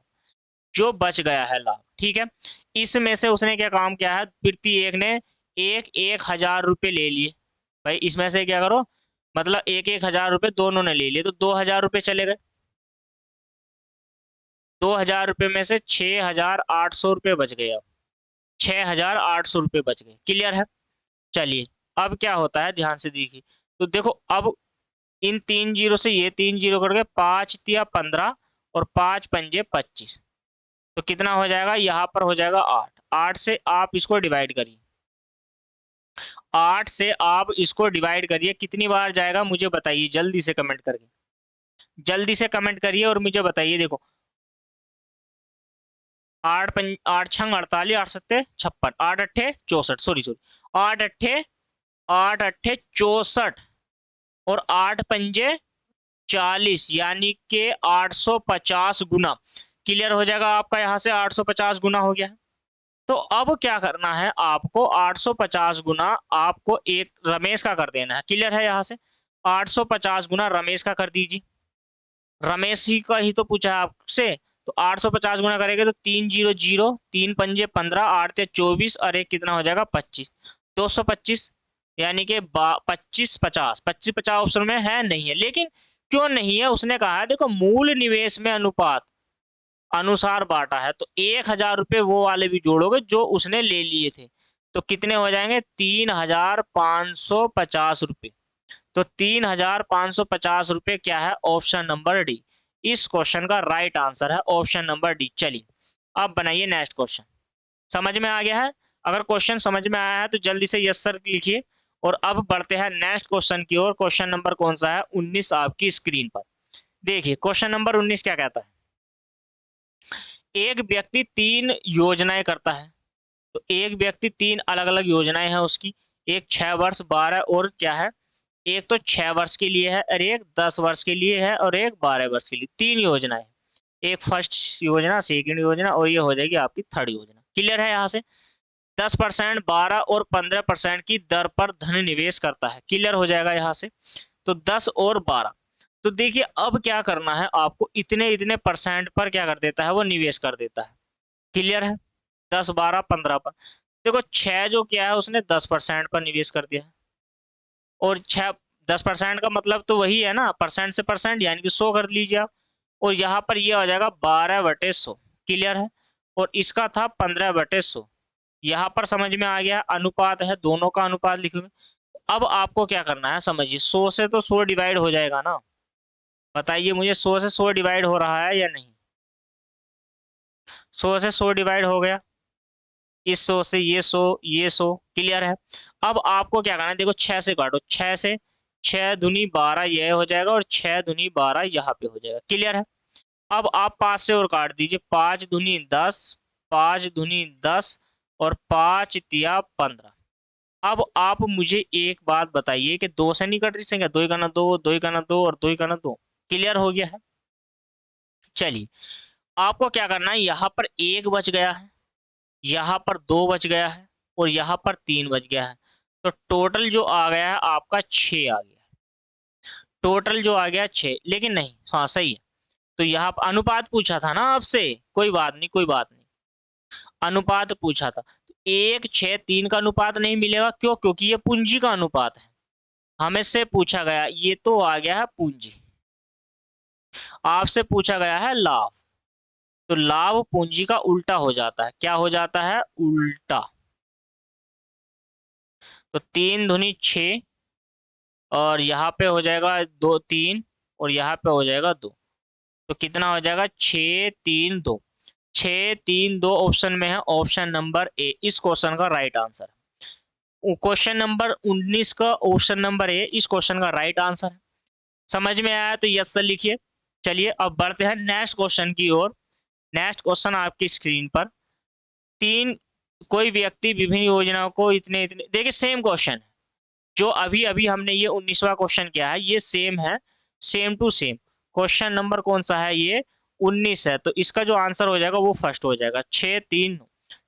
जो बच गया है लाभ। ठीक है, इसमें से उसने क्या काम किया है, प्रति एक ने 1,000 रुपये ले लिए। भाई इसमें से क्या करो, मतलब 1,000 रुपये दोनों ने ले लिए, तो 2,000 रुपये चले गए। 2,000 रुपये में से 6,800 रुपये बच गए। अब 6,800 रुपये बच गए। क्लियर है। चलिए अब क्या होता है ध्यान से देखिए, तो देखो अब इन 3 जीरो से ये 3 जीरो कट गए, 5 तिया 15 और 5 पंजे 25, तो कितना हो जाएगा, यहाँ पर हो जाएगा 8। 8 से आप इसको डिवाइड करिए, 8 से आप इसको डिवाइड करिए, कितनी बार जाएगा मुझे बताइए, जल्दी से कमेंट करके, जल्दी से कमेंट करिए और मुझे बताइए। देखो 8 छंग 48, 8 सत्ते 56, 8 अट्ठे 64, सॉरी सॉरी, 8 अट्ठे 64 और 8 पंजे 40, यानी कि 850 गुना। क्लियर हो जाएगा आपका, यहाँ से 850 गुना हो गया है। तो अब क्या करना है आपको, 850 गुना आपको एक रमेश का कर देना है। क्लियर है, यहाँ से 850 गुना रमेश का कर दीजिए, रमेश ही का ही तो पूछा है आपसे। तो 850 गुना करेंगे तो 3 जीरो जीरो, 3 पंजे 15, 8 24 और एक कितना हो जाएगा 25, 225, यानी कि 25 50, 25 50 ऑप्शन में है नहीं है। लेकिन क्यों नहीं है, उसने कहा है देखो मूल निवेश में अनुपात अनुसार बांटा है, तो 1,000 रुपये वो वाले भी जोड़ोगे जो उसने ले लिए थे, तो कितने हो जाएंगे, 3,550 रुपये। तो 3,550 रुपये क्या है, ऑप्शन नंबर डी इस क्वेश्चन का राइट आंसर है, ऑप्शन नंबर डी। चलिए अब बनाइए नेक्स्ट क्वेश्चन। समझ में आ गया है, अगर क्वेश्चन समझ में आया है तो जल्दी से यस सर लिखिए, और अब बढ़ते हैं नेक्स्ट क्वेश्चन की ओर। क्वेश्चन नंबर कौन सा है? 19 आपकी स्क्रीन पर देखिए। क्वेश्चन नंबर 19 क्या कहता है? एक व्यक्ति 3 योजनाएं करता है। तो एक व्यक्ति 3 अलग अलग योजनाएं हैं उसकी। एक 6 वर्ष, 12 और क्या है, एक तो 6 वर्ष के लिए है और एक 10 वर्ष के लिए है और एक 12 वर्ष के लिए। 3 योजनाएं, एक फर्स्ट योजना, सेकंड योजना और ये हो जाएगी आपकी थर्ड योजना। क्लियर है? यहाँ से 10%, 12 और 15% की दर पर धन निवेश करता है। क्लियर हो जाएगा यहाँ से। तो 10 और 12। तो देखिए अब क्या करना है आपको, इतने इतने परसेंट पर क्या कर देता है वो निवेश कर देता है। क्लियर है? 10, 12, 15 पर। देखो 6 जो क्या है उसने 10% पर निवेश कर दिया है और 6 10% का मतलब तो वही है ना, परसेंट से परसेंट, यानी कि 100 कर लीजिए आप। और यहाँ पर ये आ जाएगा 12/100। क्लियर है? और इसका था 15/100। यहाँ पर समझ में आ गया, अनुपात है, दोनों का अनुपात लिखोगे। अब आपको क्या करना है समझिए, 100 से तो 100 डिवाइड हो जाएगा ना। बताइए मुझे, 100 से 100 डिवाइड हो रहा है या नहीं? 100 से 100 डिवाइड हो गया, इस 100 से ये 100, ये 100। क्लियर है? अब आपको क्या करना है, देखो 6 से काटो, 6 से 6 दूनी 12 यह हो जाएगा और 6 दूनी 12 यहाँ पे हो जाएगा। क्लियर है? अब आप 5 से और काट दीजिए, 5 दूनी 10, 5 दूनी 10 और 5 तिया 15। अब आप मुझे एक बात बताइए कि 2 से नहीं कट रही संख्या, 2 का ना 2, 2 का ना 2 और 2 का ना 2। क्लियर हो गया है? चलिए आपको क्या करना है, यहाँ पर 1 बच गया है, यहाँ पर 2 बच गया है और यहाँ पर 3 बच गया है। तो टोटल जो आ गया है आपका 6 आ गया। टोटल जो आ गया 6, लेकिन नहीं, हाँ सही है। तो यहाँ पर अनुपात पूछा था ना आपसे, कोई बात नहीं, कोई बात नहीं, अनुपात पूछा था। 1, 6, 3 का अनुपात नहीं मिलेगा, क्यों? क्योंकि ये पूंजी का अनुपात है, हमें से पूछा गया, ये तो आ गया है पूंजी, आपसे पूछा गया है लाभ। तो लाभ पूंजी का उल्टा हो जाता है। क्या हो जाता है? उल्टा। तो 3 दूनी 6 और यहाँ पे हो जाएगा 2, 3 और यहाँ पे हो जाएगा 2। तो कितना हो जाएगा? 6, 3, 2। 6, 3, 2 ऑप्शन में है, ऑप्शन नंबर ए इस क्वेश्चन का राइट आंसर है। क्वेश्चन नंबर 19 का ऑप्शन नंबर ए इस क्वेश्चन का राइट आंसर है। समझ में आया तो यस सर लिखिए। चलिए अब बढ़ते हैं नेक्स्ट क्वेश्चन की ओर। नेक्स्ट क्वेश्चन आपकी स्क्रीन पर। तीन कोई व्यक्ति विभिन्न योजनाओं को इतने इतने, देखिए सेम क्वेश्चन है जो अभी अभी हमने ये 19वां क्वेश्चन किया है, ये सेम है, same to same. Question number कौन सा है? ये 19 है। तो इसका जो आंसर हो जाएगा वो फर्स्ट हो जाएगा, 6, 3।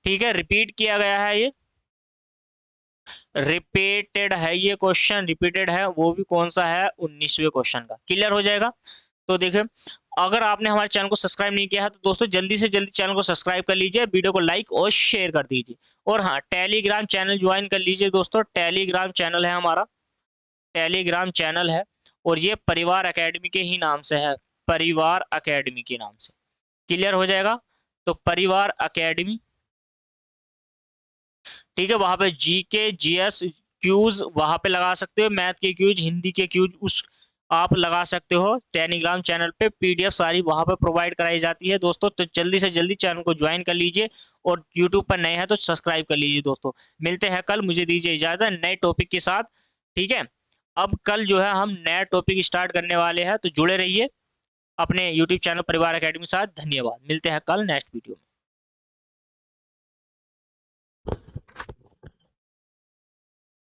ठीक है, रिपीट किया गया है, ये रिपीटेड है, ये क्वेश्चन रिपीटेड है, वो भी कौन सा है? 19वें क्वेश्चन का। क्लियर हो जाएगा। तो देखिए अगर आपने हमारे चैनल को सब्सक्राइब नहीं किया है तो दोस्तों जल्दी से जल्दी चैनल को सब्सक्राइब कर लीजिए, वीडियो को लाइक और शेयर कर दीजिए। और हाँ, टेलीग्राम चैनल ज्वाइन कर लीजिए दोस्तों, टेलीग्राम चैनल है हमारा, टेलीग्राम चैनल है और ये परिवार एकेडमी के ही नाम से है, परिवार एकेडमी के नाम से। क्लियर हो जाएगा। तो परिवार एकेडमी, ठीक है, वहां पे जीके, जीएस क्यूज वहां पे लगा सकते हो, मैथ के क्यूज, हिंदी के क्यूज उस आप लगा सकते हो। टेलीग्राम चैनल पे पीडीएफ सारी वहां पे प्रोवाइड कराई जाती है दोस्तों। तो जल्दी से जल्दी चैनल को ज्वाइन कर लीजिए और यूट्यूब पर नए हैं तो सब्सक्राइब कर लीजिए दोस्तों। मिलते हैं कल, मुझे दीजिए इजाजत नए टॉपिक के साथ। ठीक है, अब कल जो है हम नया टॉपिक स्टार्ट करने वाले हैं, तो जुड़े रहिए अपने यूट्यूब चैनल परिवार एकेडमी के साथ। धन्यवाद, मिलते हैं कल नेक्स्ट वीडियो में।